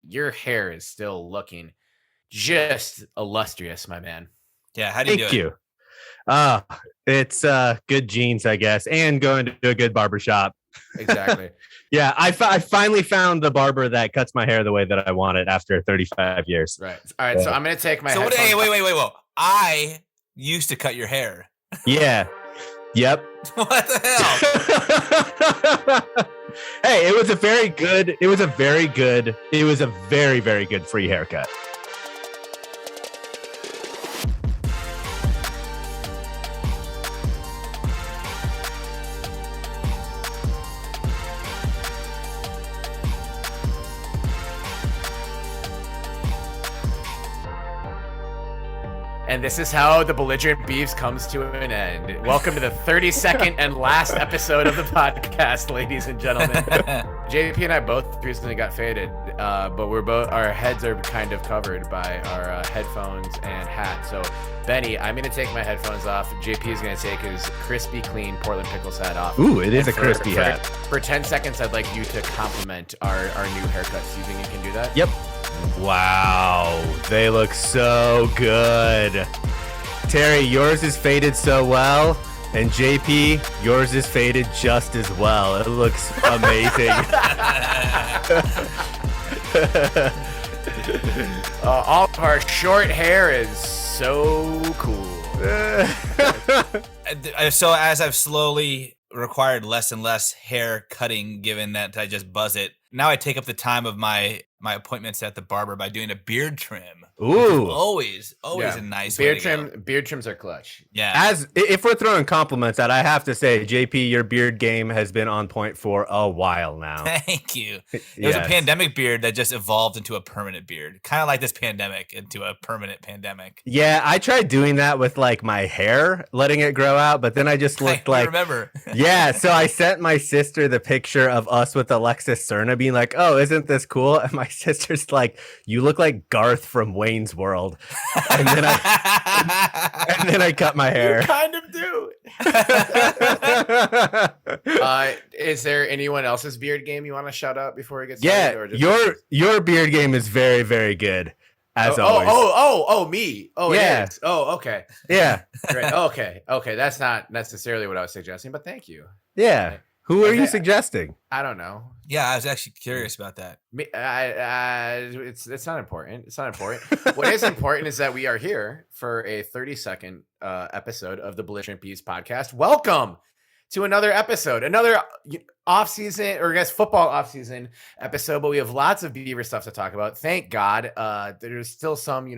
your hair is still looking just illustrious, my man. Yeah, how do you do it? Thank you. It's good genes, I guess, and going to a good barbershop. Exactly. Yeah, I finally found the barber that cuts my hair the way that I want it after 35 years. Right. All right, so I'm going to take my headphones. Hey, wait. Whoa. I used to cut your hair. Yeah. Yep. What the hell? Hey, it was a very, very good free haircut. And this is how the Belligerent Beavs comes to an end. Welcome to the 32nd and last episode of the podcast, ladies and gentlemen. JP and I both recently got faded, but our heads are kind of covered by our headphones and hat. So, Benny, I'm going to take my headphones off. JP is going to take his crispy, clean Portland Pickles hat off. Ooh, it is a crispy hat. For 10 seconds, I'd like you to compliment our new haircuts. You think you can do that? Yep. Wow, they look so good. Terry, yours is faded so well, and JP, yours is faded just as well. It looks amazing. All of our short hair is so cool. So as I've slowly required less and less hair cutting, given that I just buzz it, now I take up the time of my appointments at the barber by doing a beard trim. Ooh, always a nice beard way trim. To go. Beard trims are clutch. Yeah. If we're throwing compliments out, I have to say, JP, your beard game has been on point for a while now. Thank you. It was a pandemic beard that just evolved into a permanent beard, kind of like this pandemic into a permanent pandemic. Yeah, I tried doing that with like my hair, letting it grow out, but then I just looked like. Remember? Yeah, so I sent my sister the picture of us with Alexis Serna, being like, "Oh, isn't this cool?" And my sister's like, "You look like Garth from Wayne's World." And then I cut my hair. You kind of do. Is there anyone else's beard game you want to shout out before we get started? Yeah, your beard game is very, very good. As always. Me. Oh, yeah. Okay. Yeah. Great. Okay. That's not necessarily what I was suggesting, but thank you. Yeah. Right. Who are you suggesting? I don't know. Yeah, I was actually curious about that. It's not important. It's not important. What is important is that we are here for a 30-second episode of the Belligerent Beavs Podcast. Welcome to another episode, another off-season, or I guess football off-season episode, but we have lots of Beaver stuff to talk about. Thank God. There's still some,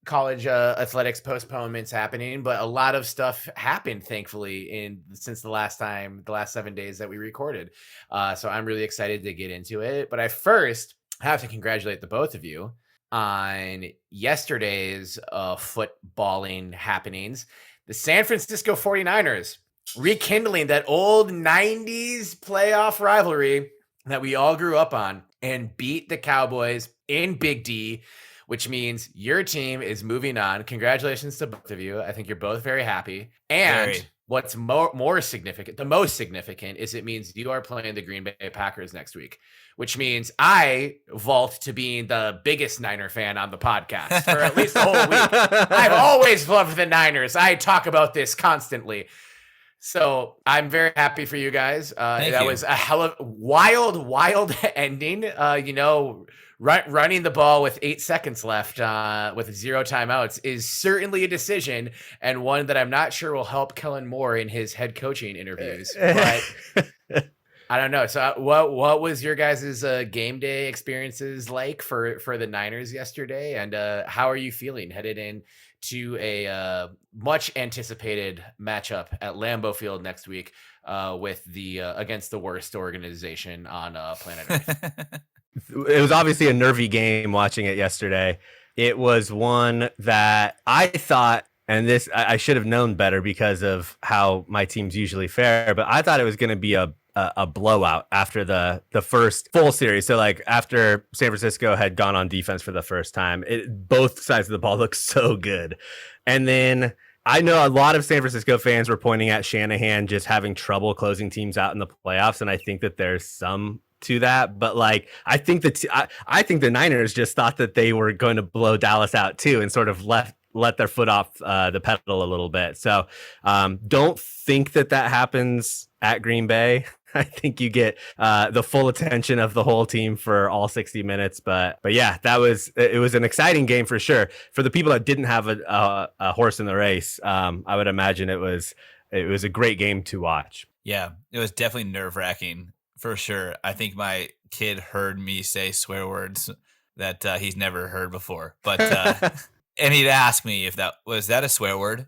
college athletics postponements happening, but a lot of stuff happened, thankfully, since the last 7 days that we recorded. So I'm really excited to get into it. But I first have to congratulate the both of you on yesterday's footballing happenings. The San Francisco 49ers rekindling that old 90s playoff rivalry that we all grew up on and beat the Cowboys in Big D, which means your team is moving on. Congratulations to both of you. I think you're both very happy. And what's more significant, the most significant, is it means you are playing the Green Bay Packers next week, which means I vault to being the biggest Niner fan on the podcast for at least a whole week. I've always loved the Niners. I talk about this constantly. So I'm very happy for you guys. That was a hell of wild ending. Running the ball with 8 seconds left with 0 timeouts is certainly a decision, and one that I'm not sure will help Kellen Moore in his head coaching interviews. But I don't know. So what was your guys' game day experiences like for the Niners yesterday? And how are you feeling headed in to a much anticipated matchup at Lambeau Field next week with the against the worst organization on planet Earth? It was obviously a nervy game watching it yesterday. It was one that I thought, and this I should have known better because of how my teams usually fare, but I thought it was going to be a blowout after the first full series. So like after San Francisco had gone on defense for the first time, both sides of the ball looked so good. And then I know a lot of San Francisco fans were pointing at Shanahan just having trouble closing teams out in the playoffs. And I think that there's some to that, but like I think I think the Niners just thought that they were going to blow Dallas out too, and sort of let their foot off the pedal a little bit. So don't think that happens at Green Bay. I think you get the full attention of the whole team for all 60 minutes. But yeah, it was an exciting game for sure. For the people that didn't have a horse in the race, I would imagine it was a great game to watch. Yeah, it was definitely nerve-wracking for sure. I think my kid heard me say swear words that he's never heard before. But and he'd ask me if that was a swear word.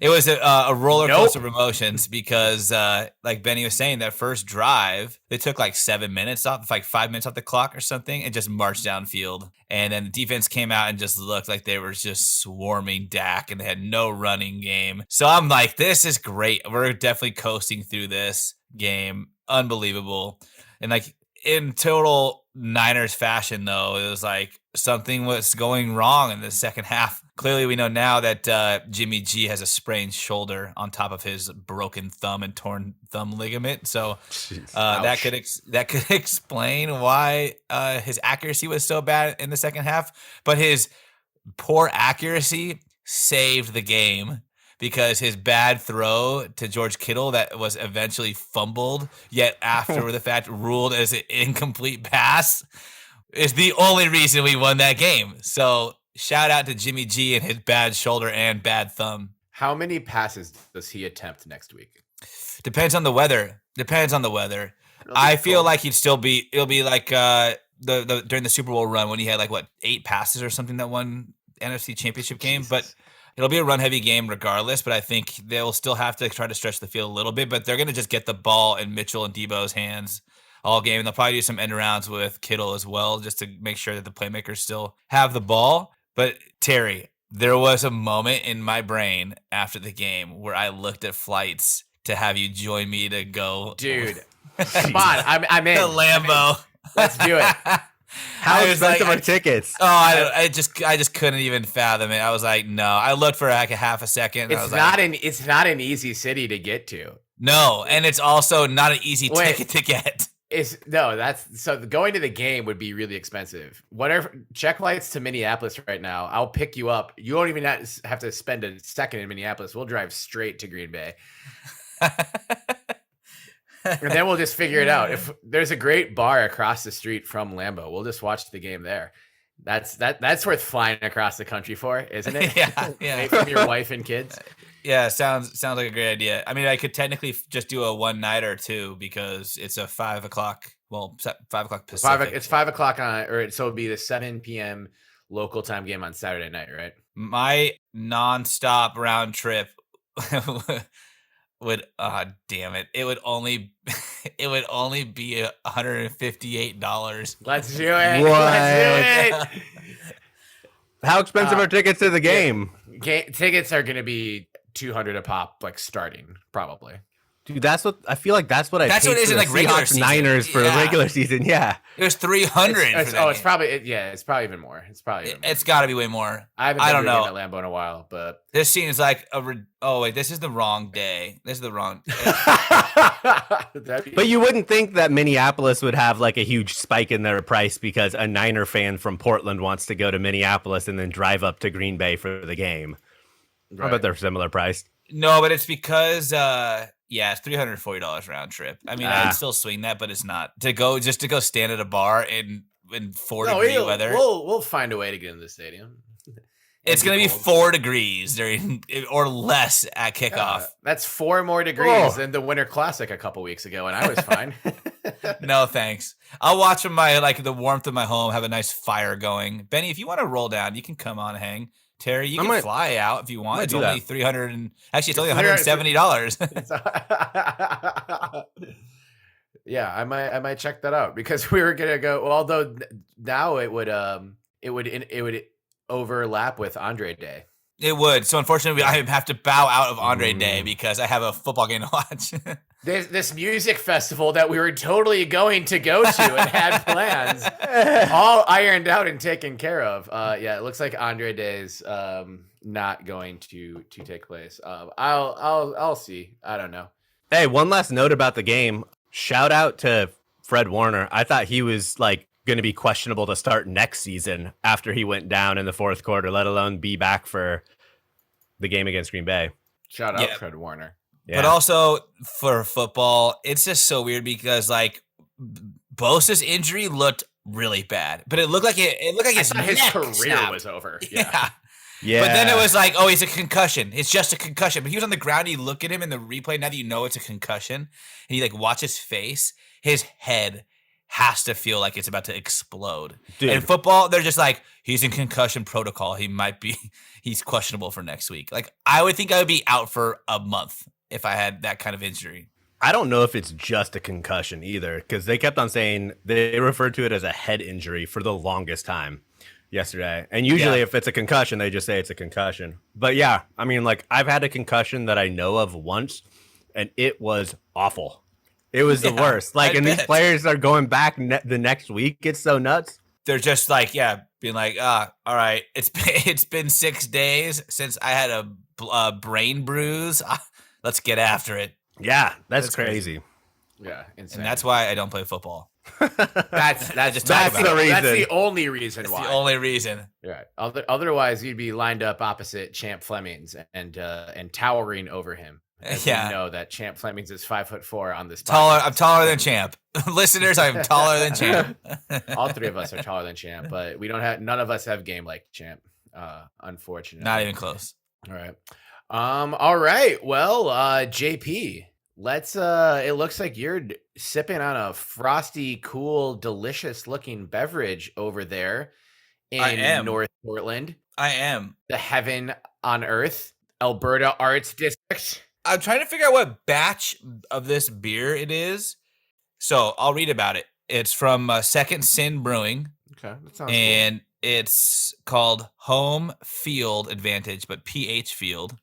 It was a roller coaster of emotions because, like Benny was saying, that first drive, they took like 7 minutes off, like 5 minutes off the clock or something, and just marched downfield. And then the defense came out and just looked like they were just swarming Dak, and they had no running game. So I'm like, this is great. We're definitely coasting through this game. Unbelievable. And like in total Niners fashion, though, it was like something was going wrong in the second half. Clearly, we know now that Jimmy G has a sprained shoulder on top of his broken thumb and torn thumb ligament. So that could explain why his accuracy was so bad in the second half. But his poor accuracy saved the game because his bad throw to George Kittle that was eventually fumbled, yet after the fact ruled as an incomplete pass, is the only reason we won that game. So shout out to Jimmy G and his bad shoulder and bad thumb. How many passes does he attempt next week? Depends on the weather. I feel like it'll be like the during the Super Bowl run when he had 8 passes or something that won NFC Championship game. Jesus. But it'll be a run heavy game regardless. But I think they'll still have to try to stretch the field a little bit. But they're going to just get the ball in Mitchell and Debo's hands all game. And they'll probably do some end arounds with Kittle as well, just to make sure that the playmakers still have the ball. But Terry, there was a moment in my brain after the game where I looked at flights to have you join me to go. Dude, come on. I'm in. The Lambo. Let's do it. How expensive are tickets? Oh, I just couldn't even fathom it. I was like, no. I looked for like a half a second. It's not an easy city to get to. No, and it's also not an easy ticket to get. So going to the game would be really expensive. Whatever, check flights to Minneapolis right now. I'll pick you up. You won't even have to spend a second in Minneapolis. We'll drive straight to Green Bay. And then we'll just figure it out. If there's a great bar across the street from Lambeau, we'll just watch the game there. That's worth flying across the country for, isn't it? Yeah. Away from your wife and kids. Yeah, sounds like a great idea. I mean, I could technically just do a one nighter too because it's a 5 o'clock. Well, 5 o'clock Pacific. It's 5 o'clock so it'd be the 7 p.m. local time game on Saturday night, right? My nonstop round trip would damn it. It would only be $158. Let's do it. What? Let's do it. How expensive are tickets to the game? Tickets are going to be $200 a pop, starting probably. Dude, that's what I feel like. That's what it is in regular season. Niners for regular season. Yeah, it was $300. It's probably it's probably even more. It's got to be way more. I don't know at Lambeau in a while, but this seems like this is the wrong day. This is the wrong. But you wouldn't think that Minneapolis would have a huge spike in their price because a Niner fan from Portland wants to go to Minneapolis and then drive up to Green Bay for the game. Right. I bet they're similar priced. No, but it's because it's $340 round trip. I mean, I'd still swing that, but it's not to go stand at a bar in 4-degree weather. We'll find a way to get in the stadium. It's going to be 4 degrees or less at kickoff. That's 4 more degrees than the Winter Classic a couple weeks ago, and I was fine. No, thanks. I'll watch from my the warmth of my home, have a nice fire going. Benny, if you want to roll down, you can come on and hang. Terry, you can fly out if you want. It's only $300 it's only $170. Yeah, I might check that out because we were gonna go. Although now it would overlap with Andre Day. It would. So unfortunately, I have to bow out of Andre Day because I have a football game to watch. This music festival that we were totally going to go to and had plans all ironed out and taken care of. It looks like Andre Day's not going to take place. I'll see. I don't know. Hey, one last note about the game. Shout out to Fred Warner. I thought he was like going to be questionable to start next season after he went down in the fourth quarter, let alone be back for the game against Green Bay. Shout out Fred Warner. Yeah. But also for football, it's just so weird because like Bosa's injury looked really bad, but it looked like his career was over. Yeah. But then it was like, oh, he's a concussion. It's just a concussion. But he was on the ground. You look at him in the replay. Now that you know it's a concussion, and you like watch his face, his head has to feel like it's about to explode. Dude. In football, they're just like, he's in concussion protocol. He's questionable for next week. Like I would think I would be out for a month if I had that kind of injury. I don't know if it's just a concussion either, because they kept on saying they referred to it as a head injury for the longest time yesterday. And usually if it's a concussion, they just say it's a concussion. But yeah, I mean, like I've had a concussion that I know of once, and it was awful. It was the worst. Like, and these players are going back the next week. It's so nuts. They're just like, being like, all right, it's been 6 days since I had a brain bruise. Let's get after it. Yeah, that's crazy. Yeah, insane. And that's why I don't play football. That's the reason. That's the only reason why. The only reason. Right. Otherwise, you'd be lined up opposite Champ Flemings and towering over him. Yeah. You know that Champ Flemings is 5'4" on this. I'm taller than Champ. Listeners, I'm taller than Champ. All three of us are taller than Champ, but none of us have game like Champ. Unfortunately. Not even close. All right. All right. Well, JP, let's it looks like you're sipping on a frosty, cool, delicious looking beverage over there in North Portland. I am. The heaven on earth, Alberta Arts District. I'm trying to figure out what batch of this beer it is. So I'll read about it. It's from Second Sin Brewing. Okay. That sounds and cool. It's called Home Field Advantage, but PH Field.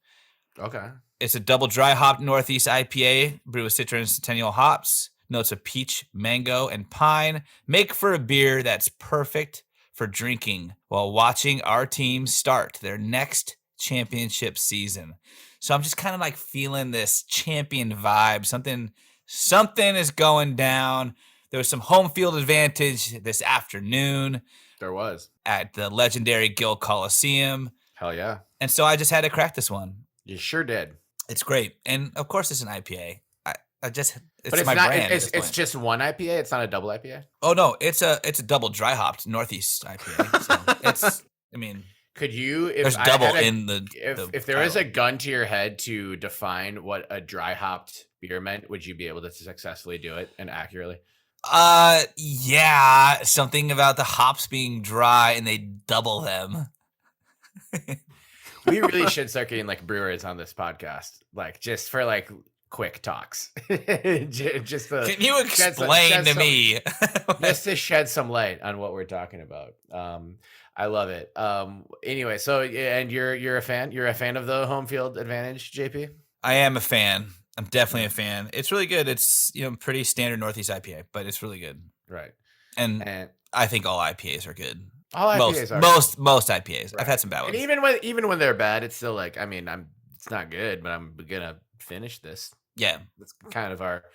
Okay. It's a double dry hop Northeast IPA, brewed with Citron and Centennial hops, notes of peach, mango, and pine. Make for a beer that's perfect for drinking while watching our team start their next championship season. So I'm just kind of like feeling this champion vibe. Something is going down. There was some home field advantage this afternoon. There was. At the legendary Gill Coliseum. Hell yeah. And so I just had to crack this one. You sure did. It's great. And of course it's an IPA. It's my not, brand. It's just one IPA. It's not a double IPA. Oh no, it's a double dry hopped Northeast IPA. So it's, I mean, could you, there's double in the if there was a gun to your head to define what a dry hopped beer meant, would you be able to successfully do it and accurately? Yeah, something about the hops being dry and they double them. We really should start getting like brewers on this podcast, like just for like quick talks. Just to, can you explain to me? Just to shed some light on what we're talking about. I love it. Anyway, so and you're a fan. You're a fan of the home field advantage, JP? I am a fan. I'm definitely a fan. It's really good. It's pretty standard Northeast IPA, but it's really good. Right. And I think all IPAs are good. All IPAs are most IPAs. Right. I've had some bad ones. And even when they're bad, it's still like, I mean, it's not good, but I'm gonna finish this. Yeah. That's kind of our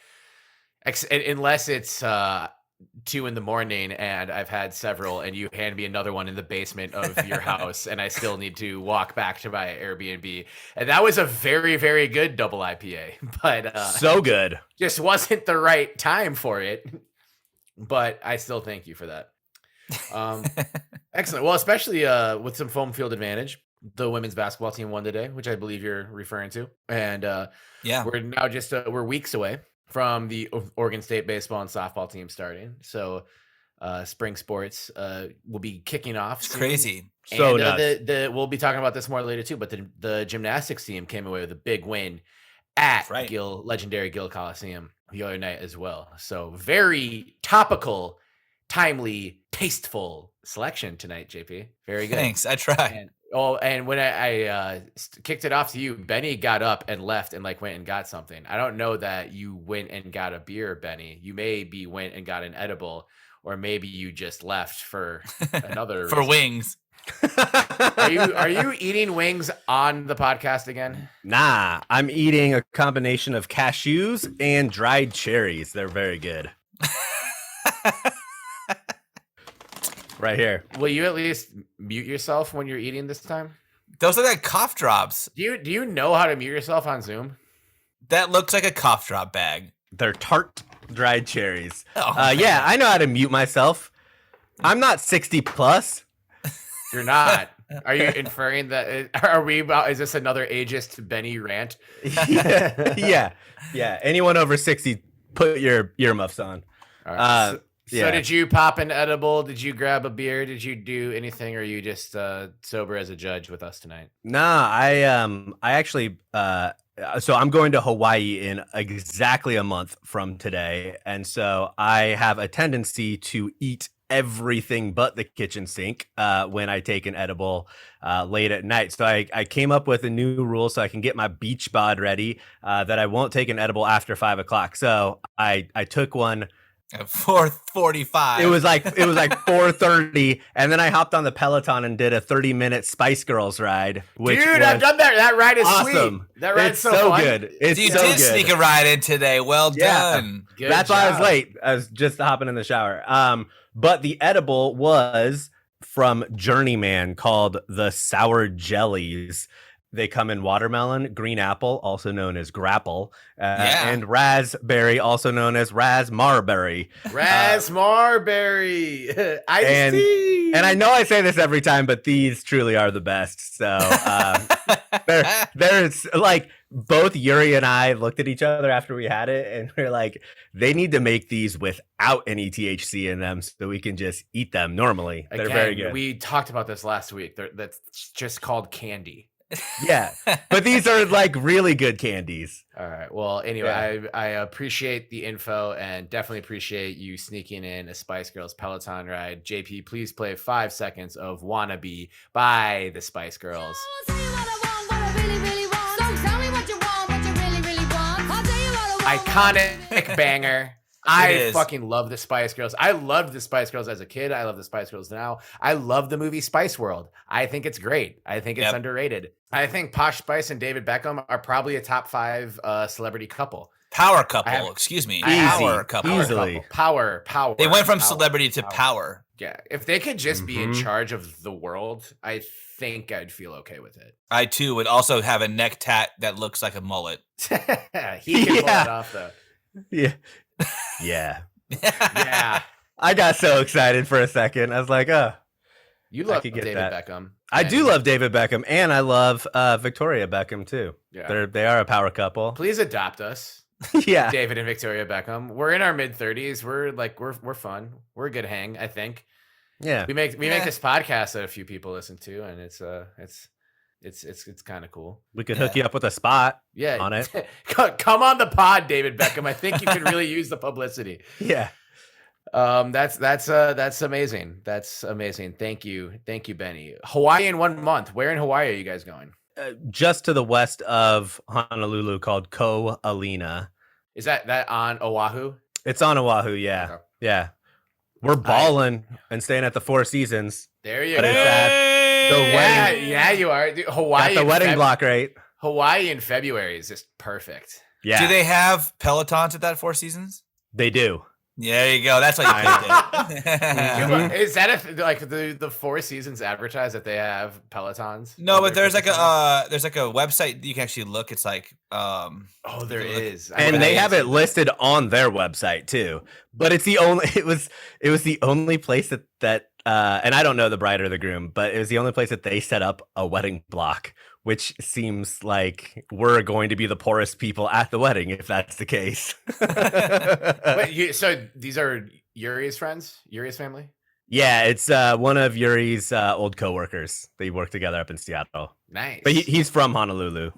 unless it's 2 a.m. and I've had several and you hand me another one in the basement of your house and I still need to walk back to my Airbnb. And that was a very, very good double IPA, but so good. Just wasn't the right time for it. But I still thank you for that. Excellent. Well, especially with some home field advantage. The women's basketball team won today, which I believe you're referring to. And we're now just we're weeks away from the Oregon State baseball and softball team starting. So spring sports will be kicking off. It's crazy. So nuts. We'll be talking about this more later too, but the gymnastics team came away with a big win at legendary Gill Coliseum the other night as well. So very topical, timely, tasteful selection tonight, JP. Very good. Thanks. I try. And when I kicked it off to you, Benny got up and left and like went and got something. I don't know that you went and got a beer, Benny. You went and got an edible, or maybe you just left for another for wings. Are you eating wings on the podcast again? Nah, I'm eating a combination of cashews and dried cherries. They're very good. Right here. Will you at least mute yourself when you're eating this time? Those are like cough drops. Do you know how to mute yourself on Zoom? That looks like a cough drop bag. They're tart dried cherries. Oh, yeah, I know how to mute myself. I'm not 60 plus. You're not. Are you inferring that? Are we about? Is this another ageist Benny rant? Yeah. Anyone over 60, put your earmuffs on. All right. Yeah. So did you pop an edible? Did you grab a beer? Did you do anything? Or are you just sober as a judge with us tonight? Nah, I actually so I'm going to Hawaii in exactly a month from today, and so I have a tendency to eat everything but the kitchen sink when I take an edible late at night. So I came up with a new rule so I can get my beach bod ready that I won't take an edible after 5 o'clock. So I took one at 4:45. It was like 4:30, and then I hopped on the Peloton and did a 30-minute Spice Girls ride. Which Dude, I've done that. That ride is awesome. Sweet. That ride's it's so fun. good. It's you so did good. sneak a ride in today. Well done. Good That's why I was job. late. I was just hopping in the shower. But the edible was from Journeyman called the Sour Jellies. They come in watermelon, green apple, also known as grapple, and raspberry, also known as raspmarberry. Raspmarberry. Iced tea. And I know I say this every time, but these truly are the best. So there's like both Yuri and I looked at each other after we had it, and we're like, they need to make these without any THC in them so we can just eat them normally. They're very good. We talked about this last week. That's just called candy. Yeah, but these are like really good candies. All right. Well, anyway, I appreciate the info and definitely appreciate you sneaking in a Spice Girls Peloton ride. JP, please play 5 seconds of "Wannabe" by the Spice Girls. Iconic banger. I fucking love the Spice Girls. I loved the Spice Girls as a kid. I love the Spice Girls now. I love the movie Spice World. I think it's great. I think it's underrated. I think Posh Spice and David Beckham are probably a top 5 celebrity couple. Power couple. Excuse me. Power couple. Easily. Power. They went from celebrity to power. Yeah. If they could just be in charge of the world, I think I'd feel okay with it. I too would also have a neck tat that looks like a mullet. He can pull it off though. Yeah. Yeah. I got so excited for a second. I was like, oh. You love David Beckham. I do love David Beckham, and I love Victoria Beckham too. Yeah. They are a power couple. Please adopt us. Yeah. David and Victoria Beckham. We're in our mid-30s. We're fun. We're a good hang, I think. Yeah. We make this podcast that a few people listen to, and it's kind of cool. We could hook you up with a spot on it. Come on the pod, David Beckham. I think you could really use the publicity. Yeah. That's amazing. That's amazing. Thank you, Benny. Hawaii in 1 month. Where in Hawaii are you guys going? Just to the west of Honolulu, called Ko Alina. Is that on Oahu? It's on Oahu. Yeah. Okay. Yeah. We're balling and staying at the Four Seasons. There you go. Yeah, you are. Dude, Hawaii. At the wedding block rate. Hawaii in February is just perfect. Yeah. Do they have Pelotons at that Four Seasons? They do. Yeah, there you go. That's what you picked it. Is that the Four Seasons advertise that they have Pelotons? No, but there's like a website you can actually look. It's like there is, and they have it listed on their website too. But it's the only it was the only place that and I don't know the bride or the groom, but it was the only place that they set up a wedding block, which seems like we're going to be the poorest people at the wedding if that's the case. Wait, so these are Yuri's friends? Yuri's family? Yeah, it's one of Yuri's old coworkers. They work together up in Seattle. Nice. But he's from Honolulu.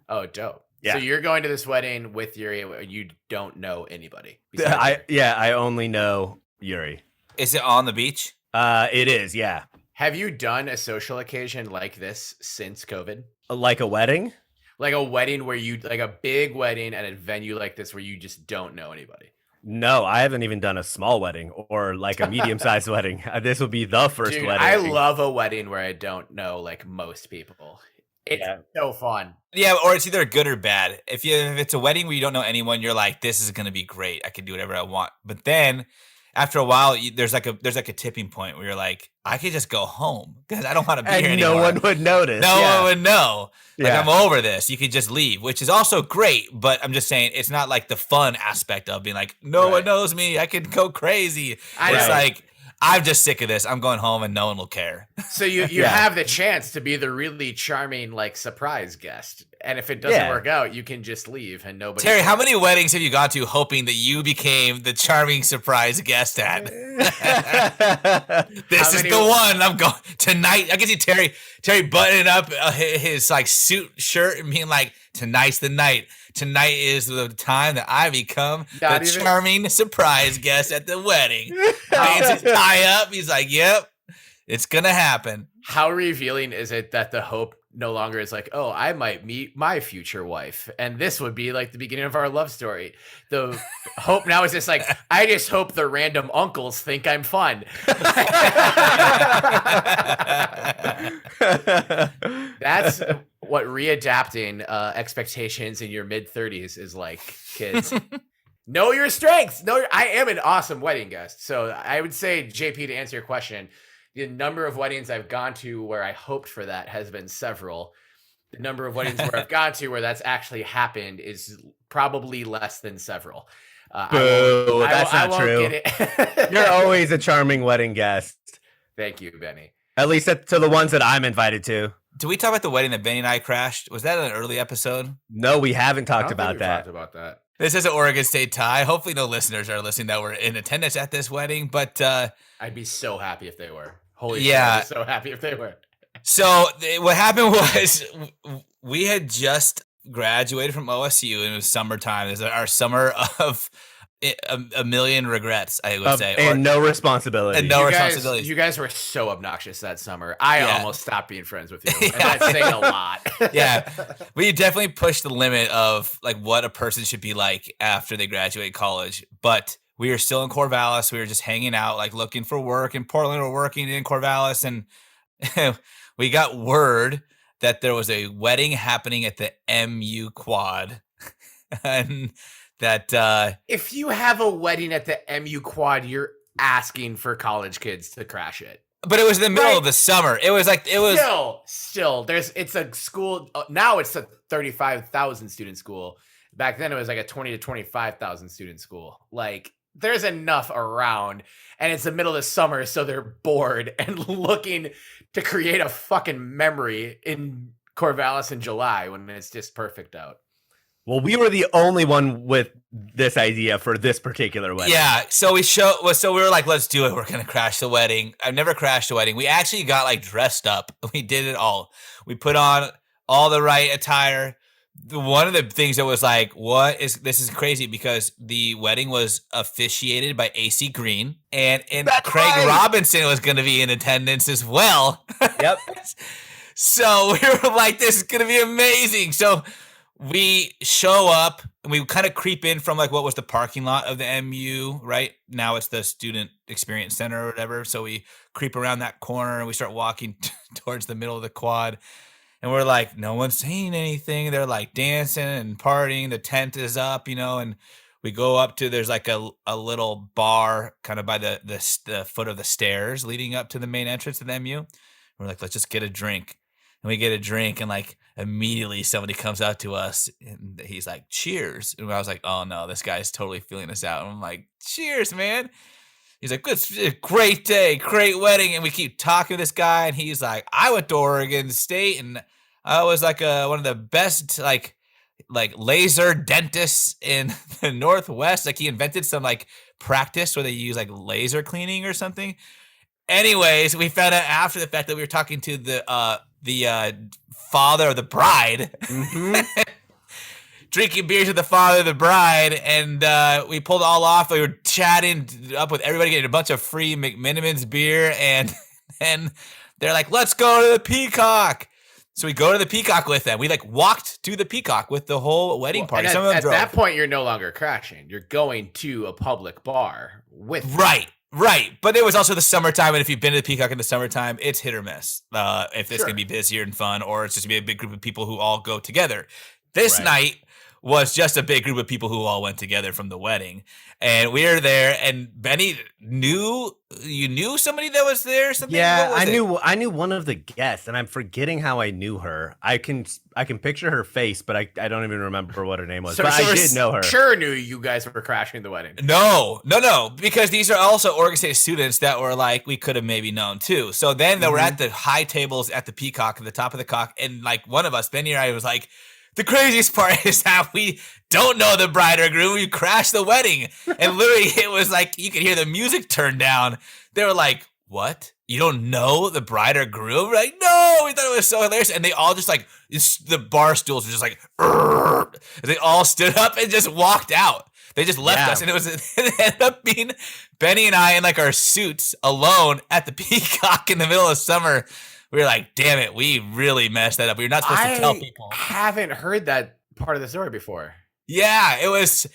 Oh, dope. Yeah. So you're going to this wedding with Yuri. You don't know anybody. I only know Yuri. Is it on the beach? It is, yeah. Have you done a social occasion like this since COVID? Like a wedding? Like a wedding where like a big wedding at a venue like this where you just don't know anybody. No, I haven't even done a small wedding or like a medium-sized wedding. This will be the first Dude, wedding. I love a wedding where I don't know like most people. It's so fun. Yeah, or it's either good or bad. If it's a wedding where you don't know anyone, you're like, this is gonna be great. I can do whatever I want. But then after a while, there's like a tipping point where you're like, I could just go home because I don't want to be here and anymore. no one would notice. No one would know. Like, Yeah. I'm over this. You could just leave, which is also great. But I'm just saying, it's not like the fun aspect of being like, no one knows me. I could go crazy. It's like, I'm just sick of this. I'm going home and no one will care. So you have the chance to be the really charming like surprise guest. And if it doesn't work out, you can just leave and nobody Terry, cares. how many weddings have you gone to hoping that you became the charming surprise guest at? This is the one I'm going tonight. I can see Terry buttoning up his like suit shirt and being like, tonight's the night. Tonight is the time that I become the charming surprise guest at the wedding. Hands his tie up. He's like, yep, it's going to happen. How revealing is it that the hope no longer is like, oh, I might meet my future wife. And this would be like the beginning of our love story. The hope now is just like, I just hope the random uncles think I'm fun. That's what readapting expectations in your mid-30s is like, kids. Know your strengths. I am an awesome wedding guest. So I would say, JP, to answer your question, the number of weddings I've gone to where I hoped for that has been several. The number of weddings where I've gone to where that's actually happened is probably less than several. Boo, that's not true. Get it. You're always a charming wedding guest. Thank you, Benny. At least to the ones that I'm invited to. Did we talk about the wedding that Benny and I crashed? Was that an early episode? No, we haven't talked about that. Talked about that. This is an Oregon State tie. Hopefully no listeners are listening that were in attendance at this wedding, but I'd be so happy if they were. Holy shit, yeah. I'd be so happy if they were. So what happened was we had just graduated from OSU and it was summertime. This is our summer of a million regrets, I would say. And no responsibility. And no responsibility. You guys were so obnoxious that summer. I almost stopped being friends with you. And that's saying a lot. Yeah. We definitely pushed the limit of like what a person should be like after they graduate college. But we were still in Corvallis. We were just hanging out, like looking for work in Portland or working in Corvallis. And we got word that there was a wedding happening at the MU Quad. And that if you have a wedding at the MU Quad, you're asking for college kids to crash it. But it was in the middle of the summer. It was still it's a school. Now it's a 35,000 student school. Back then it was like a 20 to 25,000 student school. Like there's enough around and it's the middle of the summer. So they're bored and looking to create a fucking memory in Corvallis in July when it's just perfect out. Well, we were the only one with this idea for this particular wedding. Yeah, so we were like, let's do it. We're gonna crash the wedding. I've never crashed a wedding. We actually got like dressed up. We did it all. We put on all the right attire. One of the things that was like, this is crazy because the wedding was officiated by AC Green and Craig Robinson was going to be in attendance as well. Yep. So we were like, this is going to be amazing. So we show up and we kind of creep in from like what was the parking lot of the MU, right? Now it's the Student Experience Center or whatever. So we creep around that corner and we start walking towards the middle of the quad. And we're like, no one's saying anything. They're like dancing and partying. The tent is up, and we go up to, there's like a little bar kind of by the foot of the stairs leading up to the main entrance of the MU. We're like, let's just get a drink. And we get a drink and like immediately somebody comes out to us and he's like, cheers. And I was like, oh no, this guy's totally feeling us out. And I'm like, cheers, man. He's like, good, great day, great wedding. And we keep talking to this guy and he's like, I went to Oregon State and I was like one of the best like laser dentists in the Northwest. Like he invented some like practice where they use like laser cleaning or something. Anyways, we found out after the fact that we were talking to the father of the bride, drinking beers with the father of the bride, and we pulled it all off. We were chatting up with everybody, getting a bunch of free McMiniman's beer, and they're like, let's go to the Peacock. So we go to the Peacock with them. We like walked to the Peacock with the whole wedding party. Some of them at drove. that point, you're no longer crashing. You're going to a public bar with them. Right. But it was also the summertime, and if you've been to the Peacock in the summertime, it's hit or miss. If it's going to be busier and fun, or it's just going to be a big group of people who all go together. This night was just a big group of people who all went together from the wedding. And we were there, and Benny knew somebody that was there. Something? Yeah, I knew one of the guests, and I'm forgetting how I knew her. I can picture her face, but I don't even remember what her name was. But I did know her. Sure knew you guys were crashing the wedding. No, because these are also Oregon State students that were like, we could have maybe known too. So then they were at the high tables at the Peacock, at the top of the cock, and like one of us, Benny and I, was like, the craziest part is that we don't know the bride or groom. We crashed the wedding. And literally, it was like you could hear the music turn down. They were like, what? You don't know the bride or groom? We're like, no, we thought it was so hilarious. And they all just like, the bar stools were just like, and they all stood up and just walked out. They just left us. And it ended up being Benny and I in like our suits alone at the Peacock in the middle of summer. We were like, damn it, we really messed that up. We were not supposed to tell people. I haven't heard that part of the story before. Yeah, it was.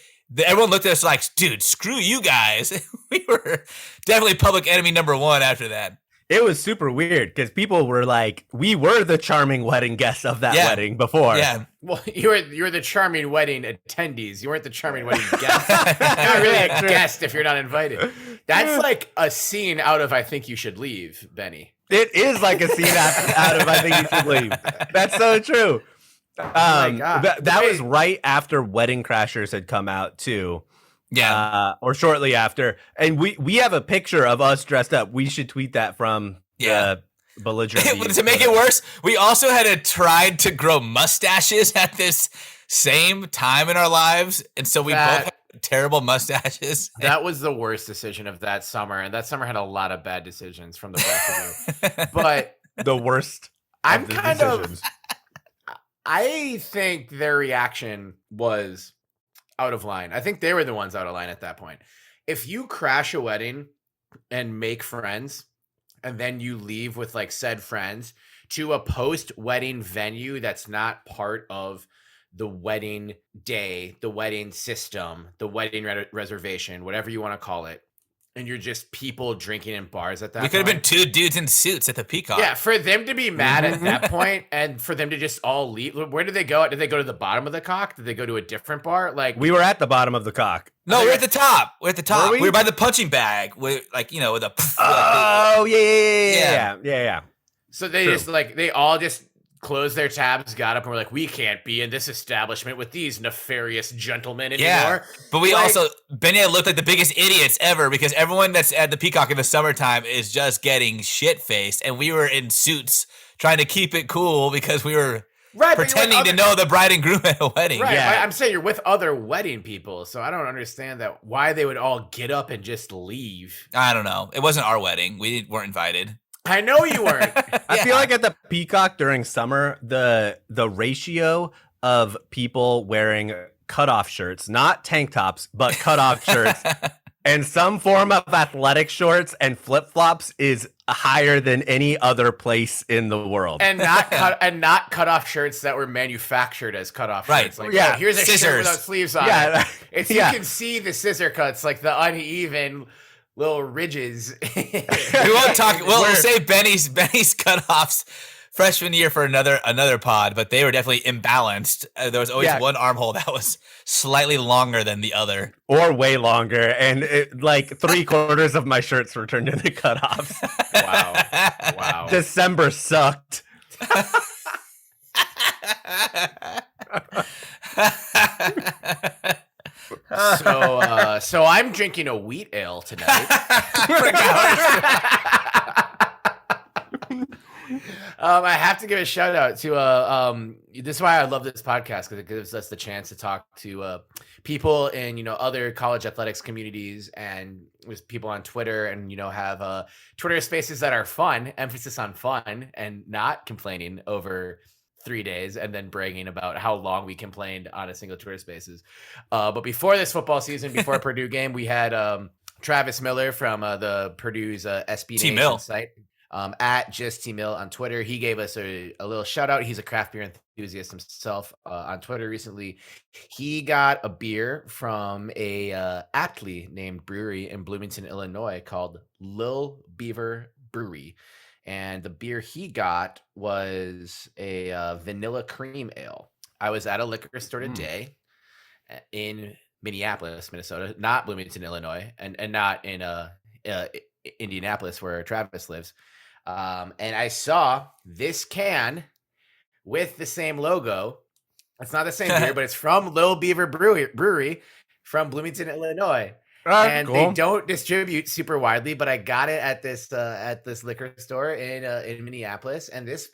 Everyone looked at us like, dude, screw you guys. We were definitely public enemy number one after that. It was super weird because people were like, we were the charming wedding guests of that wedding before. Yeah. Well, you were the charming wedding attendees. You weren't the charming wedding guests. You're not really a guest if you're not invited. That's like a scene out of I Think You Should Leave, Benny. It is like a scene out of I Think You Should Leave. That's so true. My God. That was right after Wedding Crashers had come out too. Yeah. Or shortly after. And we have a picture of us dressed up. We should tweet that from the Belligerent Beavs. To make it worse, we also had tried to grow mustaches at this same time in our lives. And so we both had terrible mustaches. That was the worst decision of that summer. And that summer had a lot of bad decisions from the both of you. But the worst. I'm kind of... I think their reaction was out of line. I think they were the ones out of line at that point. If you crash a wedding and make friends, and then you leave with like said friends to a post-wedding venue that's not part of the wedding day, the wedding system, the wedding reservation, whatever you want to call it, and you're just people drinking in bars at that point. We could have been two dudes in suits at the Peacock. Yeah, for them to be mad at that point and for them to just all leave. Where did they go? Did they go to the bottom of the cock? Did they go to a different bar? Like we were at the bottom of the cock. No, we're at the top. We're at the top. We were by the punching bag. With like, you know, with a yeah. So they just like they all just closed their tabs, got up, and were like, we can't be in this establishment with these nefarious gentlemen anymore. Yeah, but we also, Benny looked like the biggest idiots ever because everyone that's at the Peacock in the summertime is just getting shit-faced, and we were in suits trying to keep it cool because we were pretending to know the bride and groom at a wedding. Right, yeah. I'm saying you're with other wedding people, so I don't understand that why they would all get up and just leave. I don't know. It wasn't our wedding. We weren't invited. I know you weren't. I feel like at the Peacock during summer, the ratio of people wearing cutoff shirts, not tank tops, but cutoff shirts, and some form of athletic shorts and flip-flops is higher than any other place in the world. And not cutoff shirts that were manufactured as cutoff shirts. Like, here's a scissors. shirt without sleeves on it. You can see the scissor cuts, like the uneven little ridges. We won't talk. We'll save Benny's cutoffs freshman year for another pod, but they were definitely imbalanced. There was always one armhole that was slightly longer than the other, or way longer, and like 3/4 of my shirts were turned into cutoffs. Wow! December sucked. So I'm drinking a wheat ale tonight. I have to give a shout out to this is why I love this podcast, because it gives us the chance to talk to people in other college athletics communities and with people on Twitter, and have Twitter spaces that are fun, emphasis on fun and not complaining over 3 days and then bragging about how long we complained on a single Twitter spaces. But before this football season, before Purdue game, we had Travis Miller from the Purdue's SB Nation site. at Just T-Mill on Twitter. He gave us a little shout out. He's a craft beer enthusiast himself on Twitter recently. He got a beer from a aptly named brewery in Bloomington, Illinois called Lil Beaver Brewery. And the beer he got was a vanilla cream ale. I was at a liquor store today in Minneapolis, Minnesota, not Bloomington, Illinois, and not in Indianapolis where Travis lives. And I saw this can with the same logo. It's not the same beer, but it's from Lil Beaver Brewery from Bloomington, Illinois. And cool. They don't distribute super widely, but I got it at this liquor store in Minneapolis. And this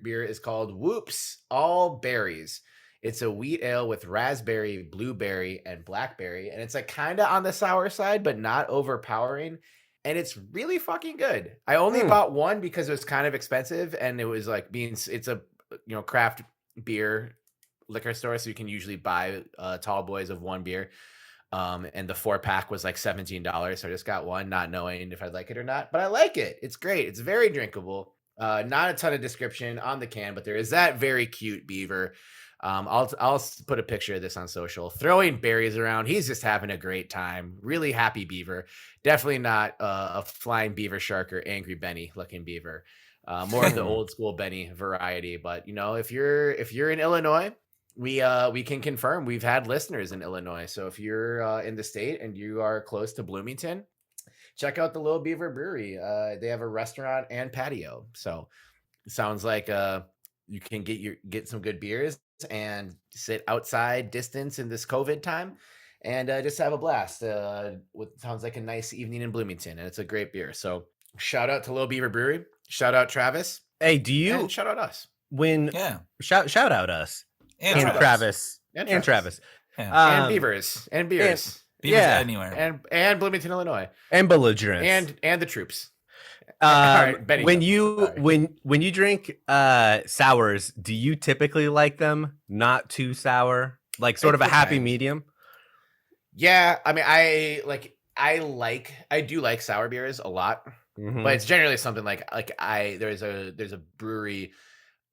beer is called Whoops All Berries. It's a wheat ale with raspberry, blueberry, and blackberry. And it's like kind of on the sour side, but not overpowering. And it's really fucking good. I only bought one because it was kind of expensive. And it was like it's a craft beer liquor store. So you can usually buy tall boys of one beer. And the 4-pack was like $17. So I just got one, not knowing if I'd like it or not. But I like it. It's great. It's very drinkable. Not a ton of description on the can, but there is that very cute beaver. I'll put a picture of this on social. Throwing berries around. He's just having a great time. Really happy beaver. Definitely not a flying beaver shark or angry Benny looking beaver. More of the old school Benny variety. But if you're in Illinois, we can confirm we've had listeners in Illinois. So if you're in the state and you are close to Bloomington, check out the Little Beaver Brewery. They have a restaurant and patio. So it sounds like you can get some good beers and sit outside distance in this COVID time and just have a blast. What sounds like a nice evening in Bloomington, and it's a great beer. So shout out to Little Beaver Brewery. Shout out Travis. Hey, and shout out us. Shout out us and Travis and Travis and Beavers and beers. Beavers anywhere and Bloomington, Illinois, and Belligerent and the troops. Right, Benny, when you drink sours, do you typically like them not too sour, like sort of a happy medium? Yeah, I mean, I do like sour beers a lot, but it's generally something there's a brewery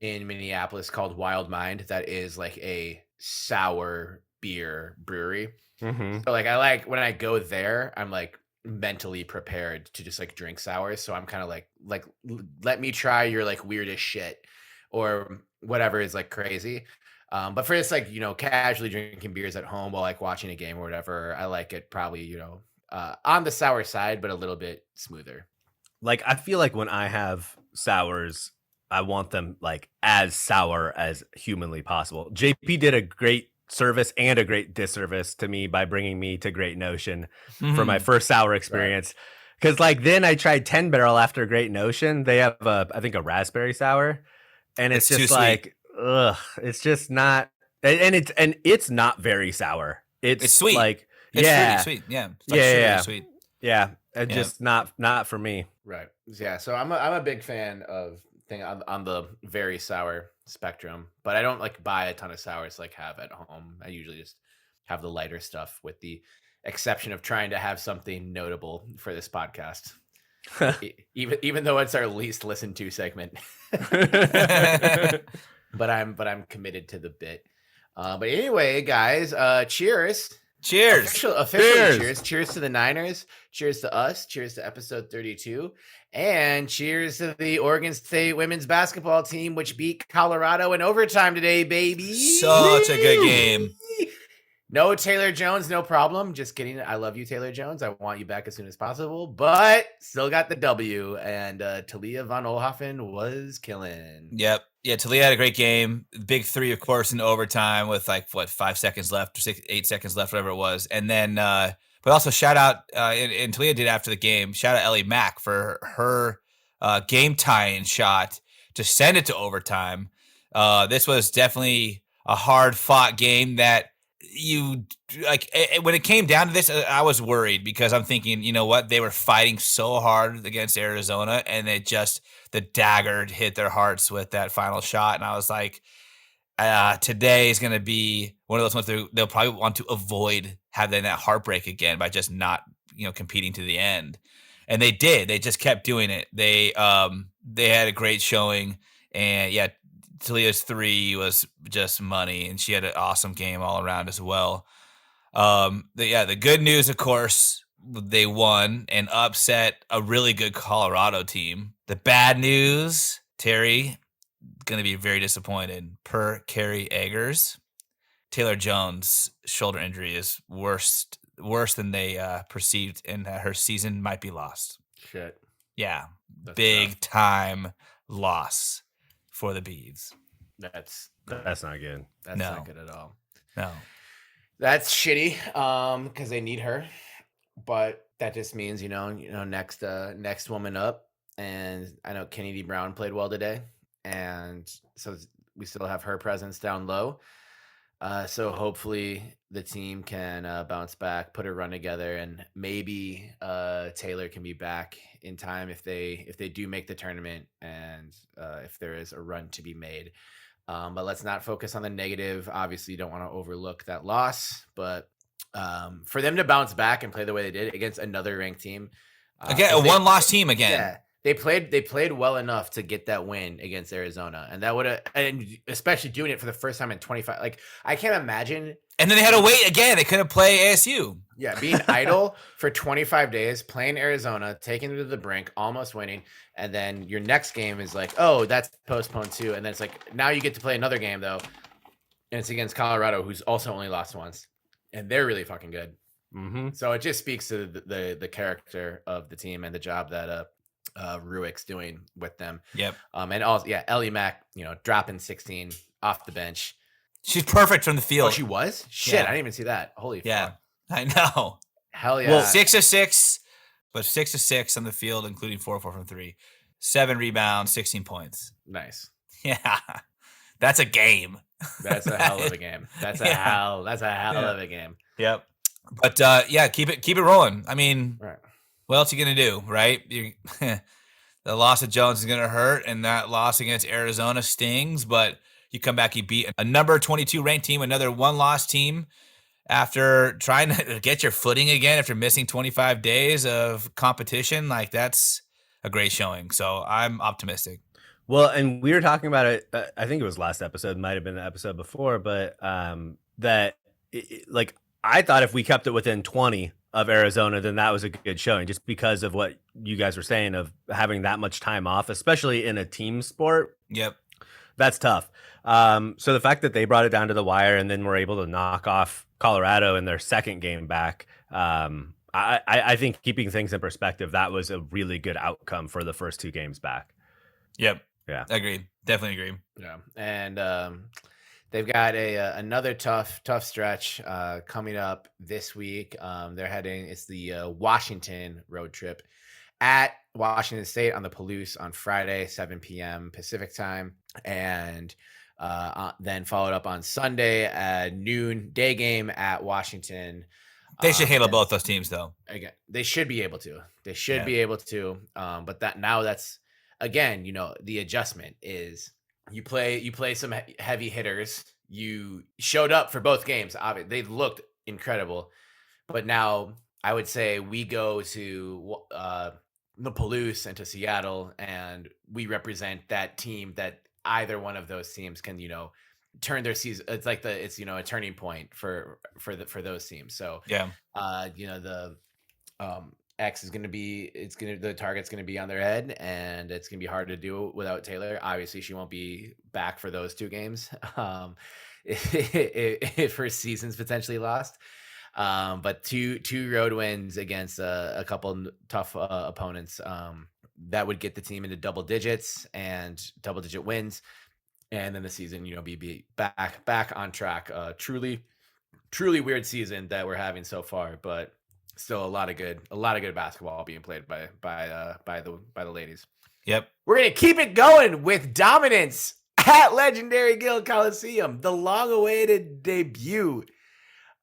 in Minneapolis called Wild Mind that is like a sour beer brewery. So I like when I go there, I'm like mentally prepared to just like drink sours. So I'm kind of like let me try your like weirdest shit or whatever is like crazy. But for just like casually drinking beers at home while like watching a game or whatever, I like it probably on the sour side, but a little bit smoother. Like I feel like when I have sours, I want them like as sour as humanly possible. JP did a great service and a great disservice to me by bringing me to Great Notion for my first sour experience. Because like then I tried 10 Barrel after Great Notion. They have I think a raspberry sour, and it's just like it's just not, and it's not very sour. It's sweet. Like it's really sweet. Yeah. It's sweet. Yeah. Just not for me. Right. Yeah. So I'm a big fan of thing on the very sour spectrum, but I don't like buy a ton of sours like have at home. I usually just have the lighter stuff, with the exception of trying to have something notable for this podcast. even though it's our least listened to segment. but I'm committed to the bit. But anyway, guys, cheers. Officially cheers to the Niners, cheers to us, cheers to episode 32, and cheers to the Oregon State women's basketball team, which beat Colorado in overtime today, baby. Such a good game. No Taylor Jones, no problem. Just kidding. I love you, Taylor Jones. I want you back as soon as possible, but still got the W. And Talia von Oelhoffen was killing. Yep. Yeah, Talia had a great game. Big three, of course, in overtime with 5 seconds left or 8 seconds left, whatever it was. And then, but also shout out, and Talia did after the game, shout out Ellie Mack for her game tying shot to send it to overtime. This was definitely a hard fought game that, when it came down to this, I was worried because I'm thinking, you know what, they were fighting so hard against Arizona, and the dagger hit their hearts with that final shot. And I was like, today is going to be one of those ones they'll probably want to avoid having that heartbreak again by just not, competing to the end. And they did. They just kept doing it. They had a great showing. And yeah, Talia's 3 was just money. And she had an awesome game all around as well. The good news, of course, they won and upset a really good Colorado team. The bad news, Terry, going to be very disappointed. Per Carrie Eggers, Taylor Jones' shoulder injury is worse than they perceived, and her season might be lost. Shit. Yeah, That's big tough. time loss for the Beavs. That's not good. That's not good at all. No. That's shitty because they need her, but that just means next woman up. And I know Kennedy Brown played well today, and so we still have her presence down low. So hopefully the team can bounce back, put a run together, and maybe Taylor can be back in time if they do make the tournament, and if there is a run to be made. But let's not focus on the negative. Obviously, you don't want to overlook that loss, but for them to bounce back and play the way they did against another ranked team, again, a one-loss team again. Yeah, they played well enough to get that win against Arizona, and that would have, and especially doing it for the first time in 25. Like, I can't imagine. And then they had to wait again. They couldn't play ASU. Yeah, being idle for 25 days, playing Arizona, taking them to the brink, almost winning, and then your next game is like, oh, that's postponed too, and then it's like now you get to play another game though, and it's against Colorado, who's also only lost once, and they're really fucking good. Mm-hmm. So it just speaks to the character of the team and the job that Ruick's doing with them. Yep. And also, yeah, Ellie Mack, dropping 16 off the bench. She's perfect from the field. Oh, she was? Shit, Yeah. I didn't even see that. Holy Yeah, fuck. I know. Hell yeah. Well, 6 of 6, but 6 of 6 on the field, including 4 from 3. 7 rebounds, 16 points. Nice. Yeah, that's a game. That's a hell of a game. That's a hell of a game. Yep. But keep it rolling. I mean, Right. what else are you gonna do, right? The loss of Jones is gonna hurt, and that loss against Arizona stings. But you come back, you beat a number 22 ranked team, another one-loss team, after trying to get your footing again after missing 25 days of competition. Like, that's a great showing. So I'm optimistic. Well, and we were talking about it. I think it was last episode, might have been the episode before, but I thought if we kept it within 20 of Arizona, then that was a good showing, just because of what you guys were saying of having that much time off, especially in a team sport. Yep. That's tough. So the fact that they brought it down to the wire and then were able to knock off Colorado in their second game back, I think, keeping things in perspective, that was a really good outcome for the first 2 games back. Yep. Yeah. Agreed. Definitely agree. Yeah. And they've got another tough stretch coming up this week. It's the Washington road trip at Washington State on the Palouse on Friday, 7 p.m. Pacific time, and then followed up on Sunday at noon, day game at Washington. They should handle both those teams, though. Again, they should be able to. But that's again, the adjustment is you play some heavy hitters. You showed up for both games. Obviously, they looked incredible, but now I would say we go to the Palouse and to Seattle, and we represent that team that either one of those teams can, turn their season. It's like a turning point for those teams. So yeah, the X is going to be, the target's going to be on their head, and it's going to be hard to do without Taylor. Obviously, she won't be back for those 2 games if her season's potentially lost. But two road wins against a couple tough opponents that would get the team into double digits and double-digit wins, and then the season, be back on track. Truly weird season that we're having so far, but still a lot of good basketball being played by the ladies. Yep. We're gonna keep it going with dominance at legendary Gill Coliseum, the long-awaited debut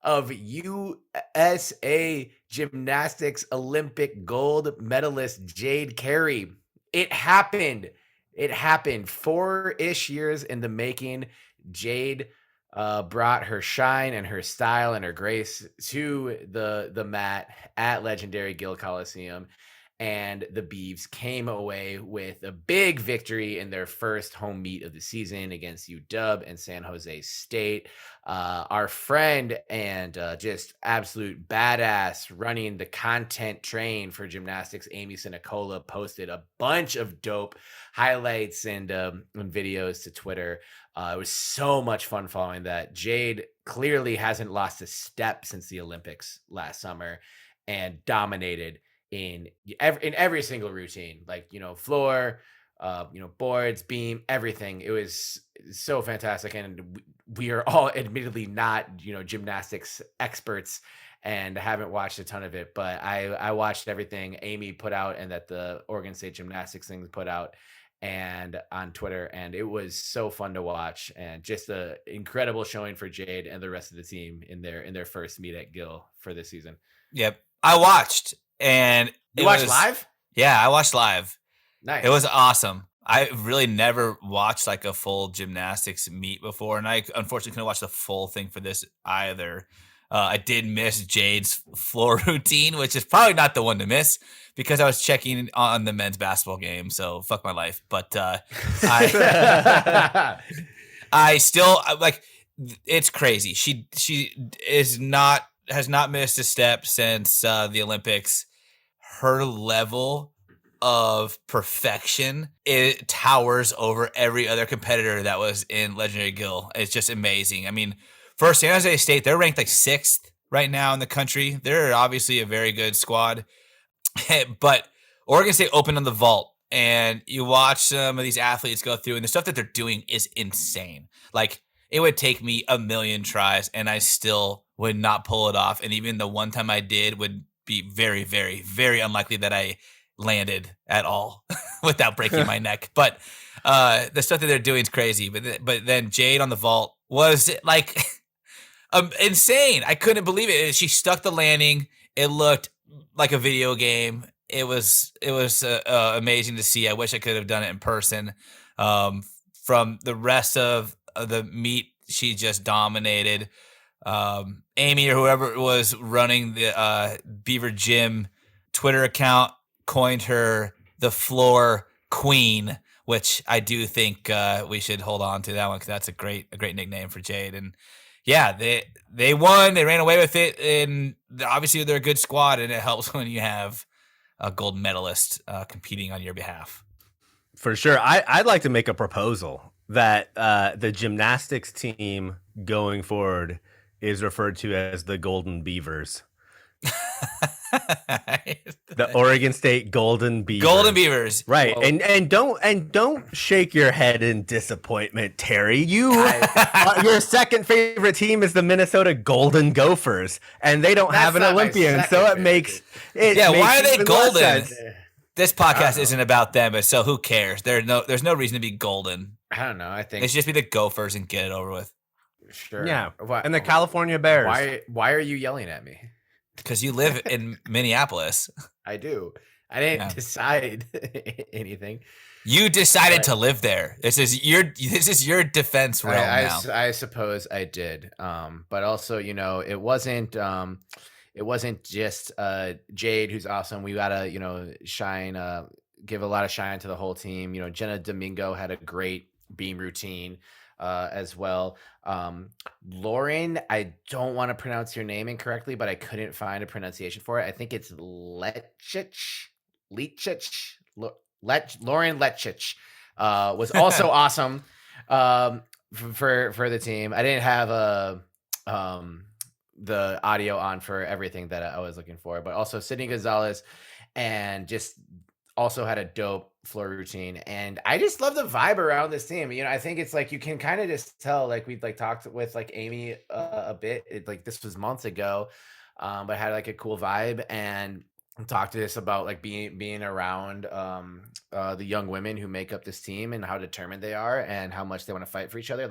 of USA Gymnastics Olympic gold medalist Jade Carey. It happened 4-ish years in the making. Jade brought her shine and her style and her grace to the mat at legendary Gill Coliseum, And the Beavs came away with a big victory in their first home meet of the season against UW and San Jose State. Our friend and just absolute badass running the content train for Gymnastics, Amy Sinicola, posted a bunch of dope highlights and videos to Twitter. It was so much fun following that. Jade clearly hasn't lost a step since the Olympics last summer and dominated in every single routine, like, floor, boards, beam, everything. It was so fantastic. And we are all admittedly not, gymnastics experts and haven't watched a ton of it, but I watched everything Amy put out and that the Oregon State Gymnastics thing put out and on Twitter. And it was so fun to watch and just an incredible showing for Jade and the rest of the team in their first meet at Gill for this season. Yep. I watched. And you watched live? Yeah, I watched live. Nice. It was awesome. I really never watched like a full gymnastics meet before, and I unfortunately couldn't watch the full thing for this either. I did miss Jade's floor routine, which is probably not the one to miss because I was checking on the men's basketball game. So fuck my life. But I still like. It's crazy. She has not missed a step since the Olympics. Her level of perfection, it towers over every other competitor that was in Legendary Gill. It's just amazing. I mean, for San Jose State, they're ranked like 6th right now in the country. They're obviously a very good squad. But Oregon State opened on the vault, and you watch some of these athletes go through, and the stuff that they're doing is insane. Like, it would take me a million tries, and I still would not pull it off. And even the one time I did would be very, very, very unlikely that I landed at all without breaking my neck. But the stuff that they're doing is crazy. But then Jade on the vault was like insane. I couldn't believe it. She stuck the landing. It looked like a video game. It was amazing to see. I wish I could have done it in person. From the rest of the meet, she just dominated. Amy or whoever was running the Beaver Gym Twitter account coined her the floor queen, which I do think we should hold on to that one because that's a great nickname for Jade. And yeah, they won. They ran away with it, and obviously they're a good squad, and it helps when you have a gold medalist competing on your behalf. For sure. I'd like to make a proposal that the gymnastics team going forward is referred to as the Golden Beavers. The Oregon State Golden Beavers. Golden Beavers. Right. Whoa. And don't shake your head in disappointment, Terry. Your second favorite team is the Minnesota Golden Gophers, and they don't have an Olympian, so it makes it. Yeah, makes why are they golden? Sense. This podcast isn't about them, but so who cares? There's no reason to be golden. I don't know. I think it should just be the Gophers and get it over with. Sure. Yeah. And the California Bears. Why are you yelling at me? Because you live in Minneapolis. I do. I didn't decide anything. You decided to live there. This is your defense realm now. I suppose I did. But also, it wasn't just Jade, who's awesome. We gotta, shine, give a lot of shine to the whole team. Jenna Domingo had a great beam routine as well. Lauren, I don't want to pronounce your name incorrectly, but I couldn't find a pronunciation for it. I think it's Lečić. Lauren Lečić was also awesome for the team. I didn't have the audio on for everything that I was looking for, but also Sydney Gonzalez, and just also had a dope floor routine. And I just love the vibe around this team. I think it's like you can kind of just tell, like we talked with Amy a bit, this was months ago, but had a cool vibe, and talked to us about being around the young women who make up this team and how determined they are and how much they want to fight for each other.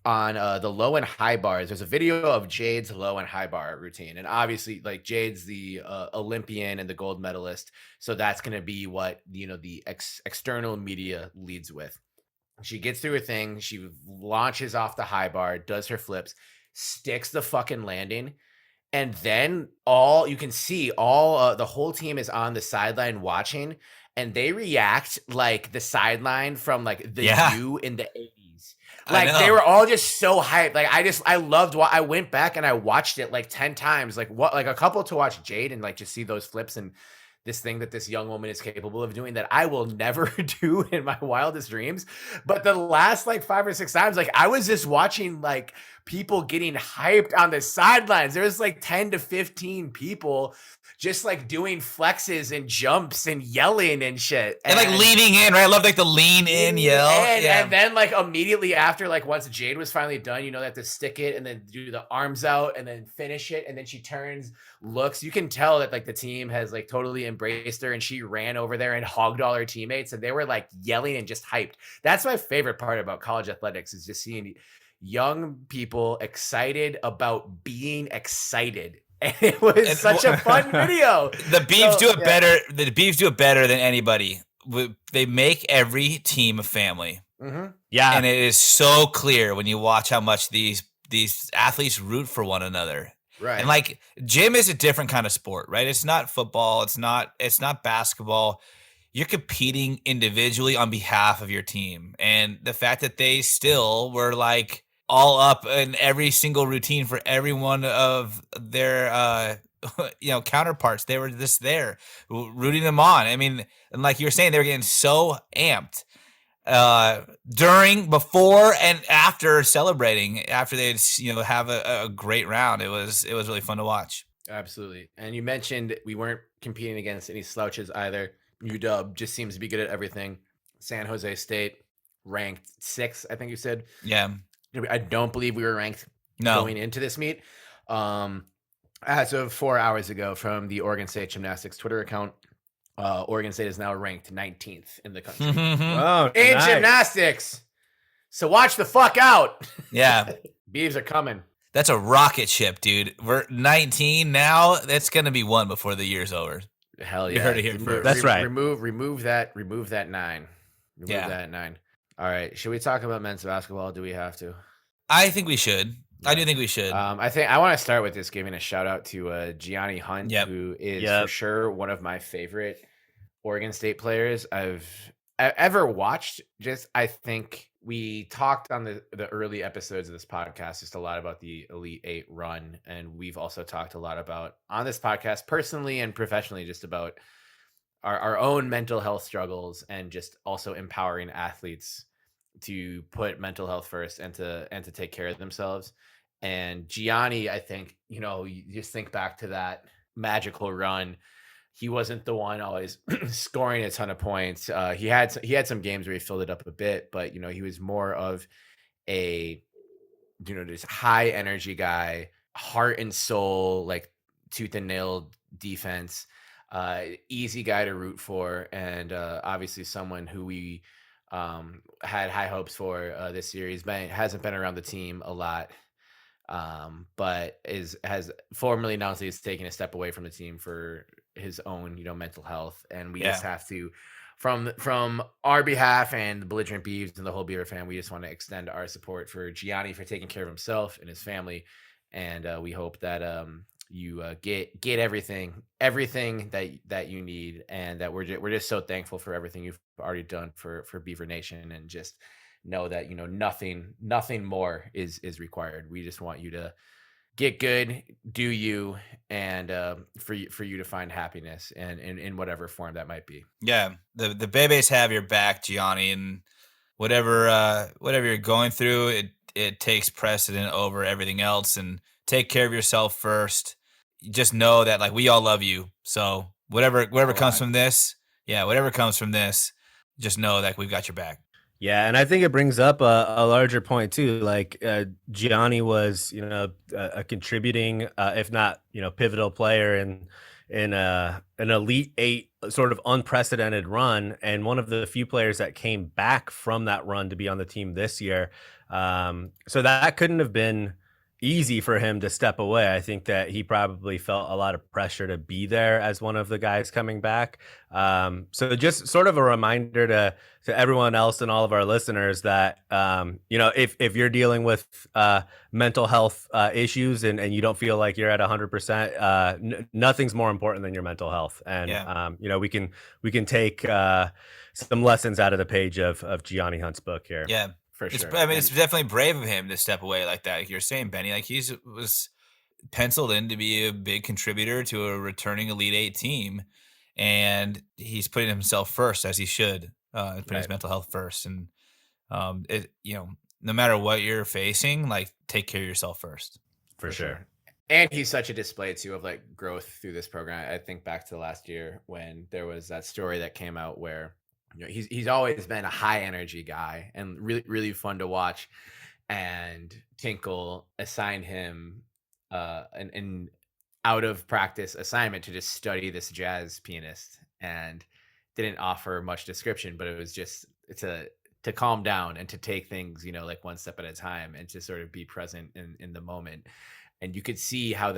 On the low and high bars, there's a video of Jade's low and high bar routine. And obviously Jade's the Olympian and the gold medalist. So that's going to be what, the external media leads with. She gets through her thing. She launches off the high bar, does her flips, sticks the fucking landing. And then you can see the whole team is on the sideline watching, and they react like the sideline from like the U in the 80s. Like they were all just so hyped. Like I loved what I went back and I watched it like 10 times. Like a couple to watch Jade and like just see those flips and this thing that this young woman is capable of doing that I will never do in my wildest dreams. But the last like 5 or 6 times, like I was just watching like people getting hyped on the sidelines. There was like 10 to 15 people just like doing flexes and jumps and yelling and shit. And like leaning in, right? I love like the lean in yell. And then like immediately after, like once Jade was finally done, you know, they have to stick it and then do the arms out and then finish it. And then she turns, looks, you can tell that like the team has like totally embraced her, and she ran over there and hogged all her teammates, and they were like yelling and just hyped. That's my favorite part about college athletics, is just seeing young people excited about being excited. And it was such a fun video. The Beavs do it better. The Beavs do it better than anybody. They make every team a family. Mm-hmm. Yeah. And it is so clear when you watch how much these athletes root for one another. Right. And like gym is a different kind of sport, right? It's not football. It's not basketball. You're competing individually on behalf of your team. And the fact that they still were like all up in every single routine for every one of their counterparts, they were just there rooting them on. I mean, and like you were saying, they were getting so amped during, before, and after celebrating, after they'd have a great round. It was really fun to watch. Absolutely. And you mentioned we weren't competing against any slouches either. UW just seems to be good at everything. San Jose State ranked 6th, I think you said. Yeah. I don't believe we were ranked going into this meet. As of 4 hours ago, from the Oregon State Gymnastics Twitter account, Oregon State is now ranked 19th in the country in gymnastics. So watch the fuck out. Yeah. Beavs are coming. That's a rocket ship, dude. We're 19 now. That's going to be 1 before the year's over. Hell yeah. You heard it here first. That's right. Remove that 9. Remove that 9. All right. Should we talk about men's basketball? Do we have to? I think we should. I do think we should. I want to start with just giving a shout out to Gianni Hunt, who is for sure one of my favorite Oregon State players I've ever watched. I think we talked on the early episodes of this podcast just a lot about the Elite 8 run, and we've also talked a lot about on this podcast personally and professionally just about our own mental health struggles, and just also empowering athletes to put mental health first and to take care of themselves. And Gianni, I think, you just think back to that magical run. He wasn't the one always scoring a ton of points. He had some games where he filled it up a bit, but he was more of a this high energy guy, heart and soul, like tooth and nail defense, easy guy to root for, and obviously someone who we had high hopes for this year. Hasn't been around the team a lot, but has formally announced that he's taking a step away from the team for his own mental health. And we just have to, from our behalf and the Belligerent Beavs and the whole Beaver fan, we just want to extend our support for Gianni for taking care of himself and his family. And we hope that you get everything that you need, and that we're just so thankful for everything you've already done for Beaver Nation, and just know that nothing more is required. We just want you to get good, do you, and for you to find happiness, and in whatever form that might be. Yeah, the Bebes have your back, Gianni, and whatever you're going through, it takes precedent over everything else. And take care of yourself first. Just know that like we all love you. So whatever comes from this, just know that we've got your back. Yeah, and I think it brings up a larger point too. Like Gianni was, a contributing, if not, pivotal player in an Elite 8 sort of unprecedented run, and one of the few players that came back from that run to be on the team this year. So that couldn't have been easy for him to step away. I think that he probably felt a lot of pressure to be there as one of the guys coming back. So just sort of a reminder to everyone else and all of our listeners that, if you're dealing with mental health issues and you don't feel like you're at 100%, nothing's more important than your mental health. And, we can take some lessons out of the page of Gianni Hunt's book here. Yeah. For sure. It's definitely brave of him to step away like that. Like you're saying, Benny, like was penciled in to be a big contributor to a returning Elite Eight team, and he's putting himself first, as he should, putting his mental health first. And no matter what you're facing, like take care of yourself first. For sure. And he's such a display too of like growth through this program. I think back to last year when there was that story that came out where he's always been a high energy guy and really, really fun to watch. And Tinkle assigned him an out of practice assignment to just study this jazz pianist, and didn't offer much description, but it was just to calm down and to take things, like one step at a time and to sort of be present in the moment. And you could see how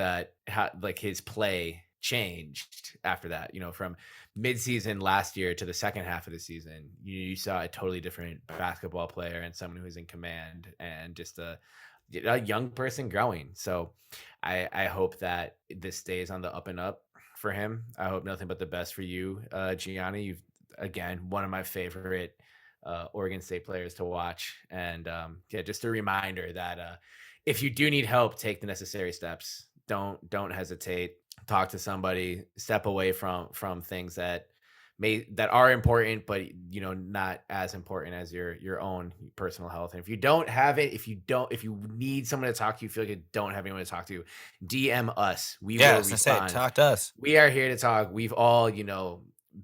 his play changed after that, from mid-season last year to the second half of the season. You saw a totally different basketball player and someone who's in command and just a young person growing. So I hope that this stays on the up and up for him. I hope nothing but the best for you, Gianni. You've, again, one of my favorite Oregon State players to watch. And just a reminder that if you do need help, take the necessary steps. Don't hesitate. Talk to somebody, step away from things that are important, but not as important as your own personal health. And if you don't have it, if you need someone to talk to, you feel like you don't have anyone to talk to, DM us. We will respond. Talk to us. We are here to talk. We've all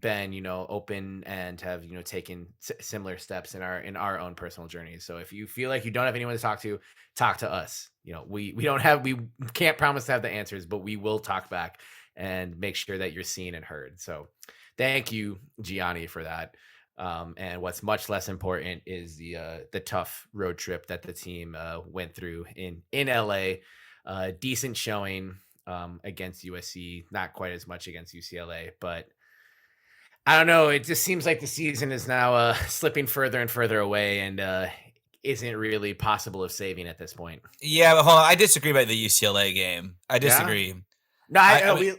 been open and have taken similar steps in our own personal journeys. So if you feel like you don't have anyone to talk to us. We can't promise to have the answers, but we will talk back and make sure that you're seen and heard. So thank you, Gianni, for that. And what's much less important is the tough road trip that the team went through in LA. Decent showing against USC, not quite as much against UCLA, but I don't know. It just seems like the season is now slipping further and further away, and isn't really possible of saving at this point. Yeah, but hold on. I disagree about the UCLA game. I disagree. Yeah? No,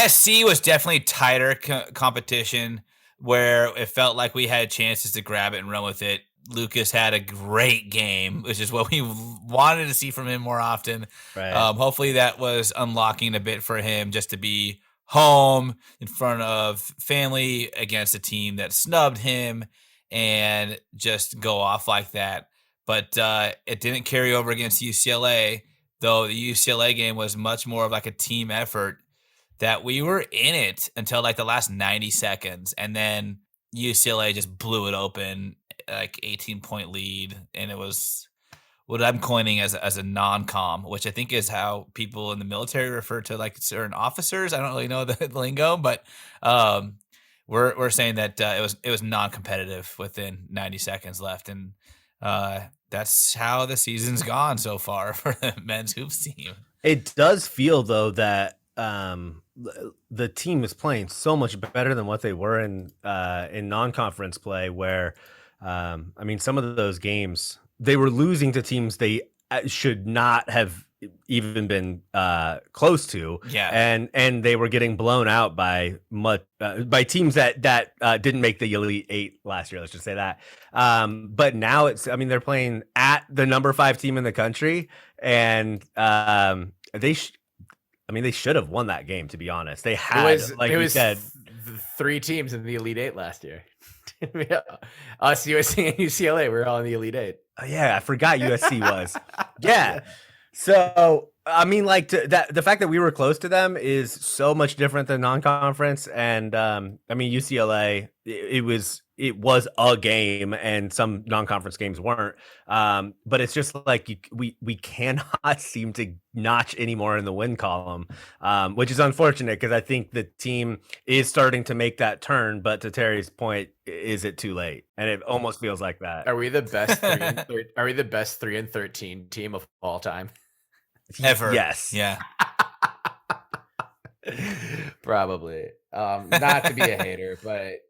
SC was definitely tighter competition where it felt like we had chances to grab it and run with it. Lucas had a great game, which is what we wanted to see from him more often. Right. Hopefully that was unlocking a bit for him just to be home in front of family against a team that snubbed him and just go off like that. But it didn't carry over against UCLA, though the UCLA game was much more of like a team effort that we were in it until like the last 90 seconds. And then UCLA just blew it open, like 18-point lead. And it was what I'm coining as a non-com, which I think is how people in the military refer to like certain officers. I don't really know the lingo, but we're saying that it was non-competitive within 90 seconds left. And that's how the season's gone so far for the men's hoops team. It does feel though that the team is playing so much better than what they were in non-conference play, where some of those games they were losing to teams they should not have even been close to. Yeah. And they were getting blown out by teams that didn't make the Elite Eight last year. Let's just say that. But now they're playing at the number 5 team in the country, and they should have won that game, to be honest. They had, you said, 3 teams in the Elite Eight last year. Us, USC, and UCLA. We're all in the Elite Eight. Oh, yeah, I forgot USC was. Yeah. So, the fact that we were close to them is so much different than non-conference. And, UCLA, it was a game, and some non-conference games weren't. But it's just like we cannot seem to notch anymore in the win column, which is unfortunate because I think the team is starting to make that turn. But to Terry's point, is it too late? And it almost feels like that. Are we the best 3 and 13 team of all time? ever. Yes. Yeah. Probably. Not to be a hater, but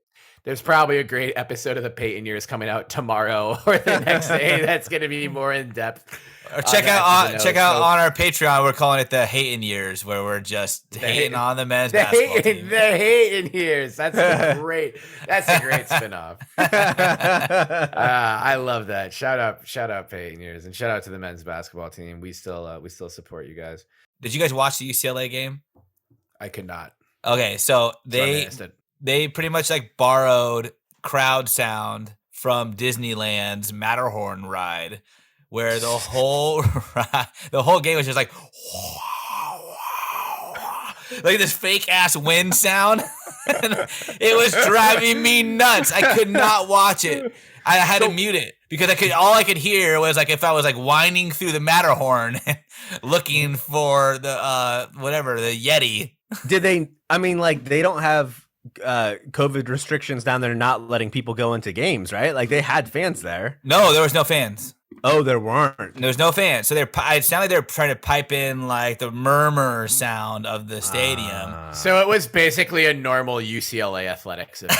there's probably a great episode of the Peyton years coming out tomorrow or the next day that's going to be more in depth. Or check out on our Patreon. We're calling it the hating years, where we're just hating on the men's basketball team. The hating years. That's a great spinoff. I love that. Shout out Peyton years, and shout out to the men's basketball team. We still support you guys. Did you guys watch the UCLA game? I could not. Okay, so they pretty much like borrowed crowd sound from Disneyland's Matterhorn ride, where the whole game was just like like this fake ass wind sound. It was driving me nuts. I could not watch it. I had to mute it because all I could hear was like if I was like winding through the Matterhorn looking for the the Yeti. Did they? I mean, like they don't have COVID restrictions down there, not letting people go into games, right? Like they had fans there. No, there was no fans. Oh, there weren't. There was no fans. So it sounded like they're trying to pipe in like the murmur sound of the stadium. So it was basically a normal UCLA athletics event.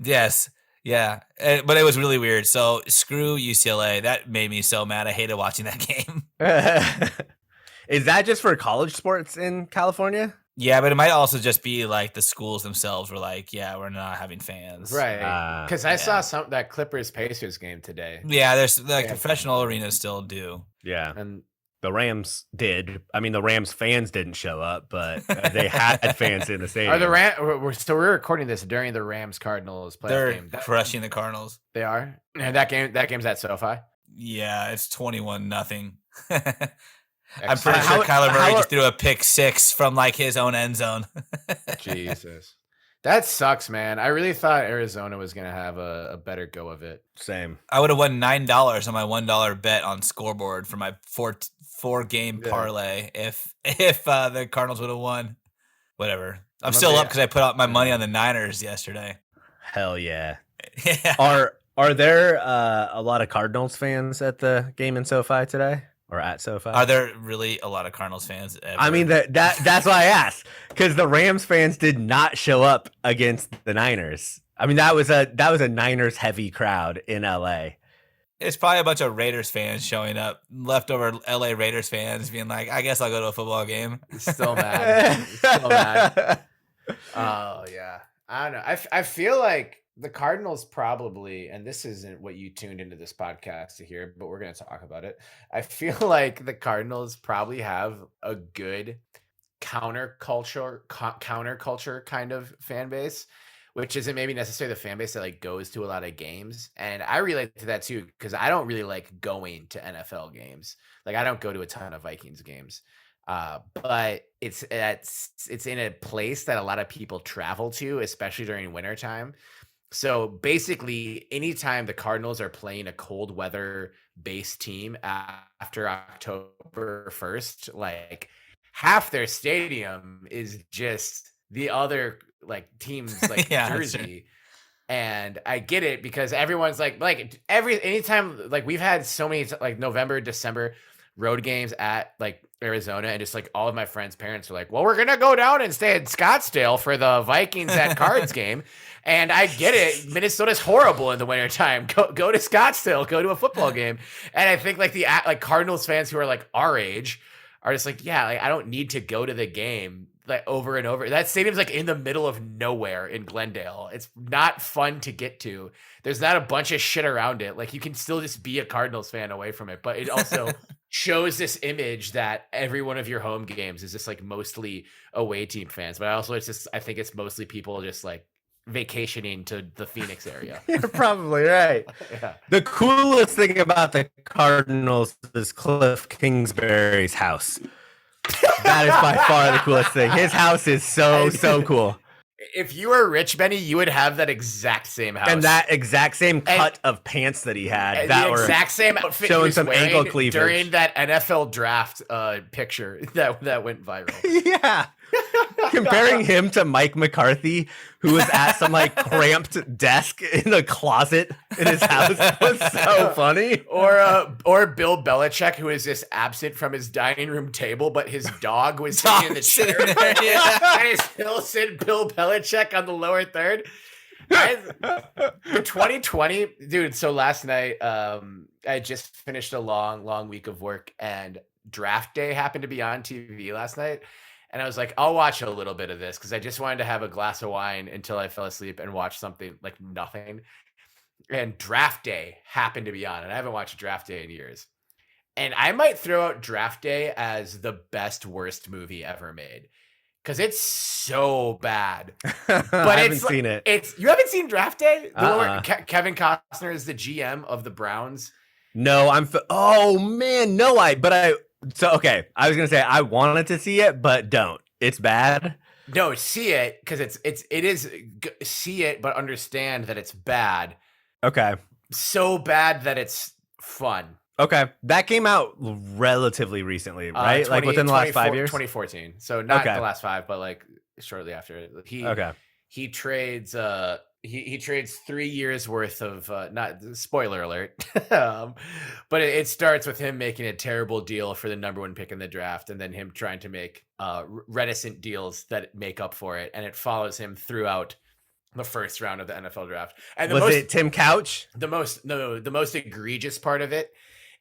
Yes. Yeah. But it was really weird. So screw UCLA. That made me so mad. I hated watching that game. Is that just for college sports in California? Yeah, but it might also just be like the schools themselves were like, yeah, we're not having fans. Right. Because I saw that Clippers-Pacers game today. Yeah, there's like professional arenas still do. Yeah. And the Rams did. I mean, the Rams fans didn't show up, but they had fans in the stadium. We're recording this during the Rams-Cardinals playoff game. They're crushing the Cardinals. They are? And that game's at SoFi? Yeah, it's 21-0. I'm pretty sure Kyler Murray just threw a pick 6 from like his own end zone. Jesus. That sucks, man. I really thought Arizona was going to have a better go of it. Same. I would have won $9 on my $1 bet on scoreboard for my four game parlay if the Cardinals would have won. Whatever. I'm still up because I put out my money on the Niners yesterday. Hell yeah. Yeah. Are there a lot of Cardinals fans at the game in SoFi today? Or at SoFi? Are there really a lot of Cardinals fans ever? I mean, that's why I asked, because the Rams fans did not show up against the Niners. I mean, that was a Niners heavy crowd in LA. It's probably a bunch of Raiders fans showing up, leftover LA Raiders fans being like, I guess I'll go to a football game. Still mad. Oh, yeah. I don't know. I feel like the Cardinals probably, and this isn't what you tuned into this podcast to hear, but we're going to talk about it. I feel like the Cardinals probably have a good counterculture kind of fan base, which isn't maybe necessarily the fan base that like goes to a lot of games. And I relate to that too, because I don't really like going to NFL games. Like I don't go to a ton of Vikings games. But it's in a place that a lot of people travel to, especially during wintertime. So basically, anytime the Cardinals are playing a cold weather based team after October 1st, like half their stadium is just the other like team's like jersey. And I get it because everyone's anytime like we've had so many like November, December road games at like Arizona, and just like all of my friends' parents are like, well, we're gonna go down and stay in Scottsdale for the Vikings at Cards game. And I get it. Minnesota's horrible in the wintertime. Go to Scottsdale, go to a football game. And I think like the Cardinals fans who are like our age are just like, yeah, like I don't need to go to the game like over and over. That stadium's like in the middle of nowhere in Glendale. It's not fun to get to. There's not a bunch of shit around it. Like you can still just be a Cardinals fan away from it, but it also shows this image that every one of your home games is just like mostly away team fans. But I think it's mostly people just like vacationing to the Phoenix area. You're probably right. Yeah. The coolest thing about the Cardinals is Cliff Kingsbury's house. That is by far the coolest thing. His house is so cool. If you were rich, Benny, you would have that exact same house. And that exact same cut of pants that he had. That the exact same outfit showing some ankle cleavage during that NFL draft picture that went viral. Yeah. Comparing him to Mike McCarthy, who was at some like cramped desk in a closet in his house, was so funny. Or Bill Belichick, who is just absent from his dining room table, but his dog was sitting in the chair. And it's still sitting Bill Belichick on the lower third. The 2020, dude. So last night, I just finished a long week of work, and draft day happened to be on TV last night. And I was like, I'll watch a little bit of this because I just wanted to have a glass of wine until I fell asleep and watch something like nothing. And draft day happened to be on, and I haven't watched draft day in years. And I might throw out draft day as the best worst movie ever made because it's so bad. But I haven't seen it. You haven't seen draft day? Kevin Costner is the GM of the Browns. No, oh man, no, okay. I was gonna say I wanted to see it, but don't. It's bad. No, see it because see it, but understand that it's bad. Okay. So bad that it's fun. Okay, that came out relatively recently, right? Like within the last 5 years. 2014. So not the last 5, but like shortly after. He trades. He trades 3 years worth of not spoiler alert, but it starts with him making a terrible deal for the number 1 pick in the draft, and then him trying to make reticent deals that make up for it, and it follows him throughout the first round of the NFL draft. And it Tim Couch? The most egregious part of it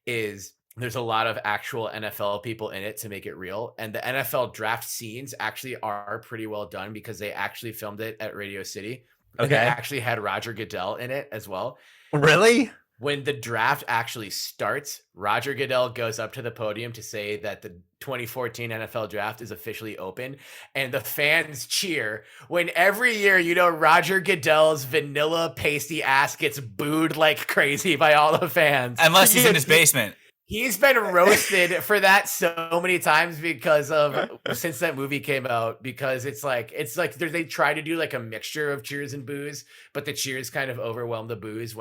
is there's a lot of actual NFL people in it to make it real, and the NFL draft scenes actually are pretty well done because they actually filmed it at Radio City. Okay. They actually had Roger Goodell in it as well. Really? When the draft actually starts, Roger Goodell goes up to the podium to say that the 2014 NFL draft is officially open, and the fans cheer when every year, Roger Goodell's vanilla pasty ass gets booed like crazy by all the fans. Unless he's in his basement. He's been roasted for that so many times since that movie came out, because it's like they try to do like a mixture of cheers and boos, but the cheers kind of overwhelm the boos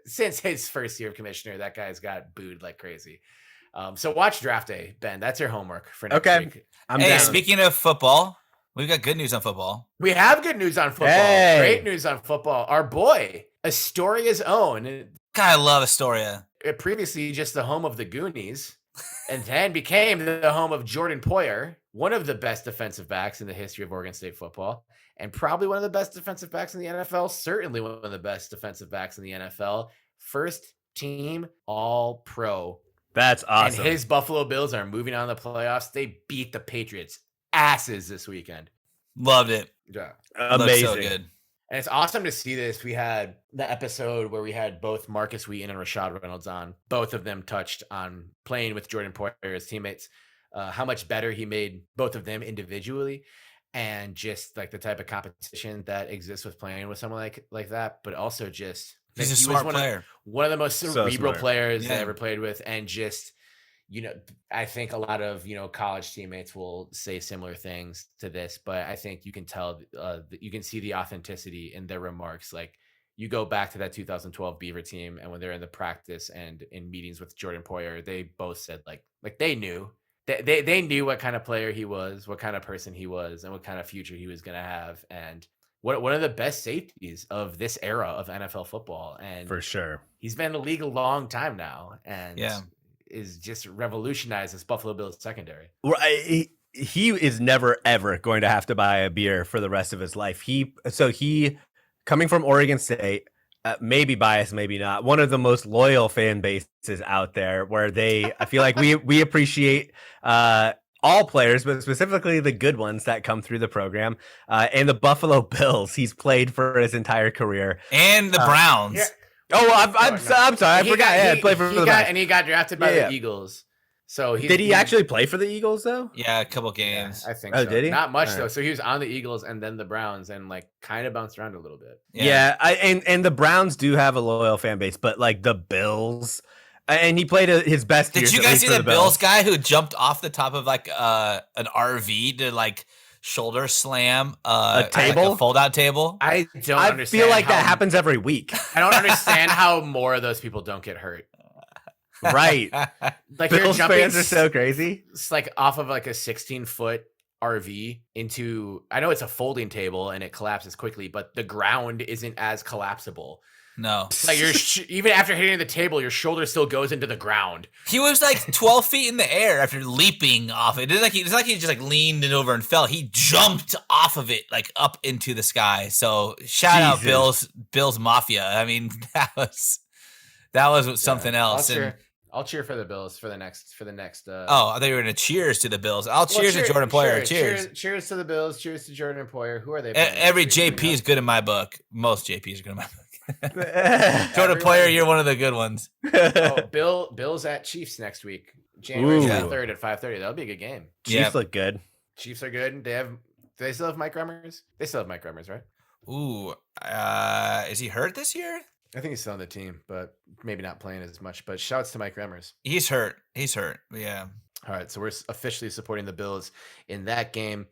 since his first year of commissioner, that guy's got booed like crazy. So watch draft day, Ben. That's your homework for next week. Hey, speaking of football, we've got good news on football. We have good news on football. Hey. Great news on football. Our boy, Astoria's own. God, I love Astoria. Previously just the home of the Goonies, and then became the home of Jordan Poyer, one of the best defensive backs in the history of Oregon State football, and probably one of the best defensive backs in the NFL, certainly one of the best defensive backs in the NFL, first team All-Pro. That's awesome. And his Buffalo Bills are moving on to the playoffs. They beat the Patriots asses this weekend. Loved it. Yeah. Amazing. So good. And it's awesome to see this. We had the episode where we had both Marcus Wheaton and Rashad Reynolds on. Both of them touched on playing with Jordan Poyer as teammates, how much better he made both of them individually, and just like the type of competition that exists with playing with someone like that. But also just he's a smart player. One of the most cerebral players I ever played with, and just I think a lot of college teammates will say similar things to this, but I think you can tell you can see the authenticity in their remarks. Like, you go back to that 2012 Beaver team, and when they're in the practice and in meetings with Jordan Poyer, they both said like they knew they knew what kind of player he was, what kind of person he was, and what kind of future he was going to have, and one of the best safeties of this era of NFL football. And for sure, he's been in the league a long time now, and is just revolutionized this Buffalo Bills secondary. He is never ever going to have to buy a beer for the rest of his life. He coming from Oregon State, maybe biased, maybe not, one of the most loyal fan bases out there, where I feel like we appreciate all players, but specifically the good ones that come through the program. And the Buffalo Bills, he's played for his entire career, and the Browns. Yeah. Oh, I'm sorry. I forgot. He played for the Browns. And he got drafted by the Eagles. So did he actually play for the Eagles though? Yeah, a couple games. Yeah, I think so. Did he? Not much though. So he was on the Eagles and then the Browns, and like kind of bounced around a little bit. And the Browns do have a loyal fan base, but like the Bills, and he played his best. Did you guys see the Bills guy who jumped off the top of like an RV to like shoulder slam a table, like a fold-out table? I feel like that happens every week. I don't understand how more of those people don't get hurt. Right. Like, Bills fans are so crazy. It's like off of like a 16-foot RV into, I know it's a folding table and it collapses quickly, but the ground isn't as collapsible. No. Like even after hitting the table, your shoulder still goes into the ground. He was like 12 feet in the air after leaping off it. It's like he just like leaned it over and fell. He jumped off of it like up into the sky. So shout out Bills Mafia. I mean, that was something else. I'll cheer for the Bills for the next. Oh, I thought you were gonna cheers to the Bills. Cheers to Jordan Poyer. Cheers to the Bills. Cheers to Jordan Poyer. Who are they? Every JP is good in my book. Most JPs are good in my book. Jordan Poyer, you're one of the good ones. Bills at Chiefs next week, January 3rd at 5:30. That'll be a good game. Chiefs look good. Chiefs are good. Do they still have Mike Remmers? They still have Mike Remmers, right? Ooh, is he hurt this year? I think he's still on the team, but maybe not playing as much. But shouts to Mike Remmers. He's hurt. Yeah. All right, so we're officially supporting the Bills in that game.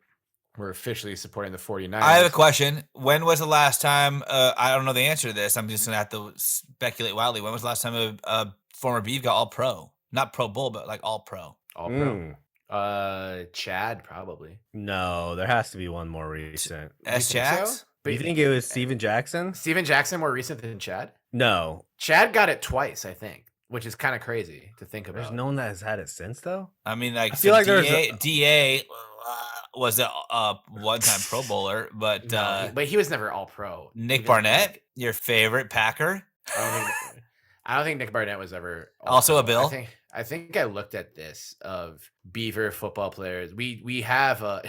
We're officially supporting the 49ers. I have a question. When was the last time, I don't know the answer to this, I'm just going to have to speculate wildly. When was the last time a former Beav got all-pro? Not Pro Bowl, but like all-pro. All-pro. Chad, probably. No, there has to be one more recent. Jax? So? But you think it was Steven Jackson? Steven Jackson more recent than Chad? No. Chad got it twice, I think, which is kind of crazy to think about. There's no one that has had it since, though? I mean, like, I feel like DA was a one-time Pro Bowler, but but he was never all-pro. Nick Barnett, your favorite Packer? I don't think Nick Barnett was ever also a Bill. I think I looked at this of Beaver football players. We have I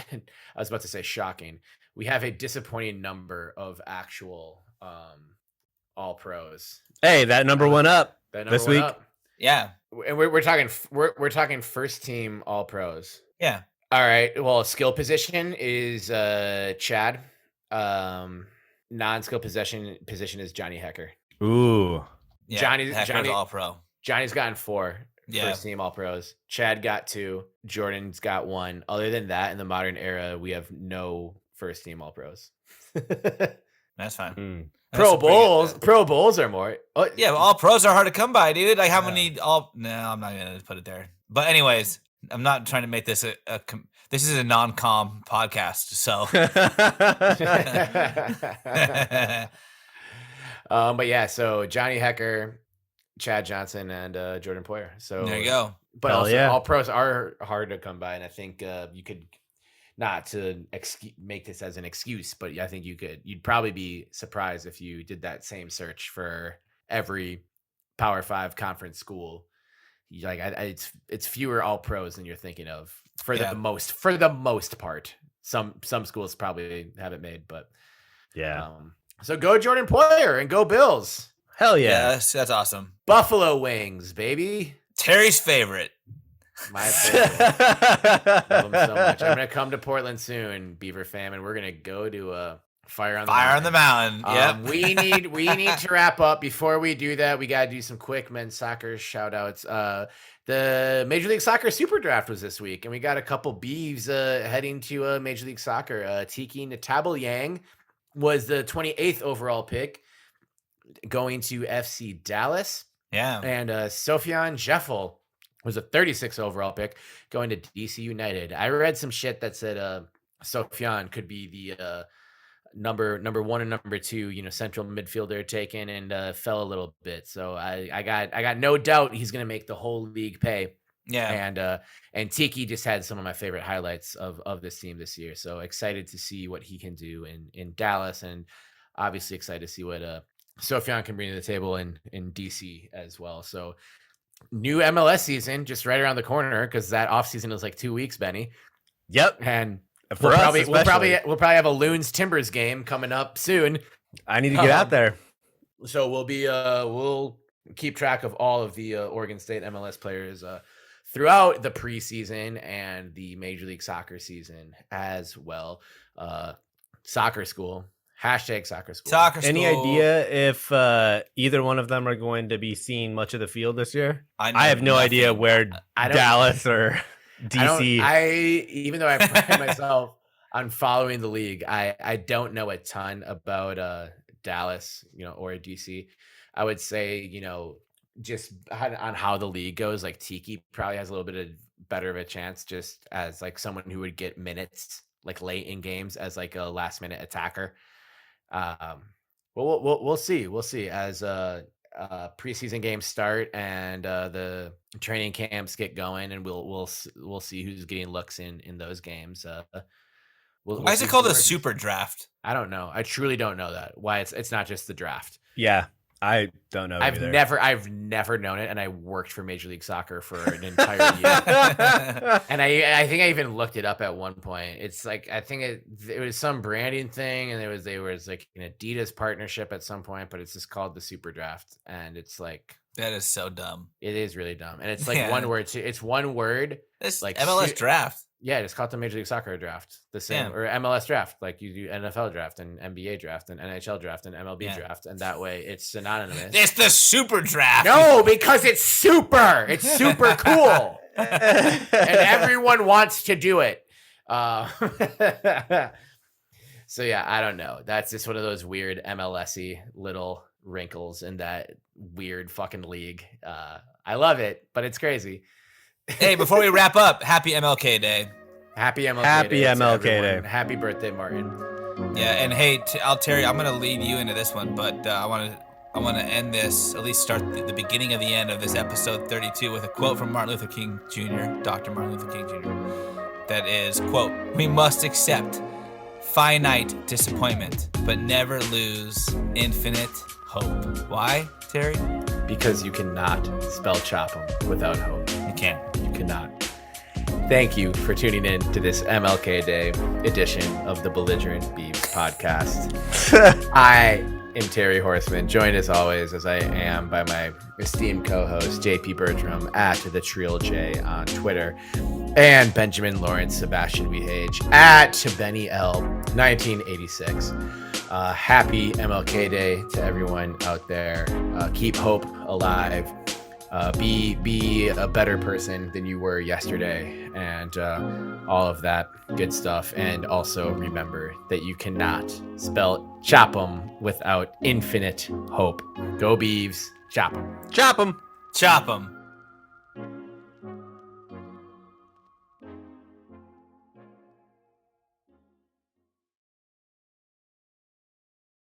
was about to say shocking. We have a disappointing number of actual all pros. Hey, that number went up this week. Yeah, and we're talking first team all pros. Yeah. All right. Well, skill position is Chad. Non-skill position is Johnny Hecker. Ooh. Yeah, Johnny's all pro. Johnny's gotten 4 first team all pros. Chad got 2. Jordan's got 1. Other than that, in the modern era, we have no first team all pros. That's fine. Pro Bowls are more. Oh, yeah, but all pros are hard to come by, dude. Like how many all? No, I'm not gonna put it there. But anyways, I'm not trying to make this this is a non-com podcast, so. But yeah, so Johnny Hecker, Chad Johnson, and Jordan Poyer. So there you go. But all pros are hard to come by, and I think you could, not to make this as an excuse, but I think you'd probably be surprised if you did that same search for every Power 5 conference school. It's fewer all pros than you're thinking of for the most part. Some schools probably haven't made, but yeah. So go Jordan Poyer and go Bills. Hell yeah. Yes, that's awesome. Buffalo wings, baby. Terry's favorite. My favorite. Love him so much. I'm gonna come to Portland soon, Beaver fam, and we're gonna go to Fire on the Mountain. Yeah. We need to wrap up. Before we do that, we gotta do some quick men's soccer shout outs. The Major League Soccer SuperDraft was this week, and we got a couple Beavs heading to Major League Soccer. Tsiki Ntsabeleng was the 28th overall pick, going to FC Dallas. Yeah. And Sofiane Djeffal was a 36th overall pick, going to DC United. I read some shit that said Sofiane could be the number 1 and number 2, central midfielder taken, and fell a little bit. So I got no doubt he's going to make the whole league pay. Yeah. And Tsiki just had some of my favorite highlights of this team this year. So excited to see what he can do in Dallas, and obviously excited to see what Sofiane can bring to the table in DC as well. So new MLS season just right around the corner, because that offseason is like 2 weeks, Benny. Yep. And we'll probably have a Loons Timbers game coming up soon. I need to get out there. So we'll keep track of all of the Oregon State MLS players throughout the preseason and the Major League Soccer season as well. Soccer school. Hashtag soccer school. Any idea if either one of them are going to be seeing much of the field this year? I have no idea where Dallas or DC. Even though I pride myself on following the league, I don't know a ton about Dallas, or DC. I would say, just on how the league goes, like Tsiki probably has a little bit of better of a chance just as like someone who would get minutes like late in games as like a last minute attacker. Well, we'll see. We'll see as preseason games start and the training camps get going, and we'll see who's getting looks in those games. Why is it called a super draft? I don't know. I truly don't know that. Why it's not just the draft. Yeah, I don't know. I've never known it, and I worked for Major League Soccer for an entire year. And I think I even looked it up at one point. It's like I think it was some branding thing, and there was like an Adidas partnership at some point, but it's just called the Super Draft, and it's like that is so dumb. It is really dumb, and it's like one word too. It's one word. It's like MLS draft. Yeah, it's called the Major League Soccer draft, the same, or MLS draft, like you do NFL draft and NBA draft and NHL draft and MLB draft, and that way it's synonymous. It's the super draft. No, because it's super. It's super cool, and everyone wants to do it. So yeah, I don't know. That's just one of those weird MLS-y little wrinkles in that weird fucking league. I love it, but it's crazy. Hey, before we wrap up, happy MLK Day. Happy MLK Happy Day. MLK Day. Happy birthday, Martin. Yeah, and hey, Terry, I'm gonna lead you into this one, but I want to end this, at least start the beginning of the end of this episode 32 with a quote from Martin Luther King Jr., Dr. Martin Luther King Jr. That is, quote, "We must accept finite disappointment, but never lose infinite hope." Why, Terry? Because you cannot spell chop 'em without hope. You can't. You cannot. Thank you for tuning in to this MLK Day edition of the Belligerent Beavs Podcast. I am Terry Horseman, joined as always, as I am by my esteemed co-host, JP Bertram, at the Trill J on Twitter, and Benjamin Lawrence Sebastian Wehage at Benny L 1986. Happy MLK Day to everyone out there. Keep hope alive. Be a better person than you were yesterday, and all of that good stuff. And also remember that you cannot spell chop 'em without infinite hope. Go Beavs, chop 'em. Chop 'em. Chop 'em.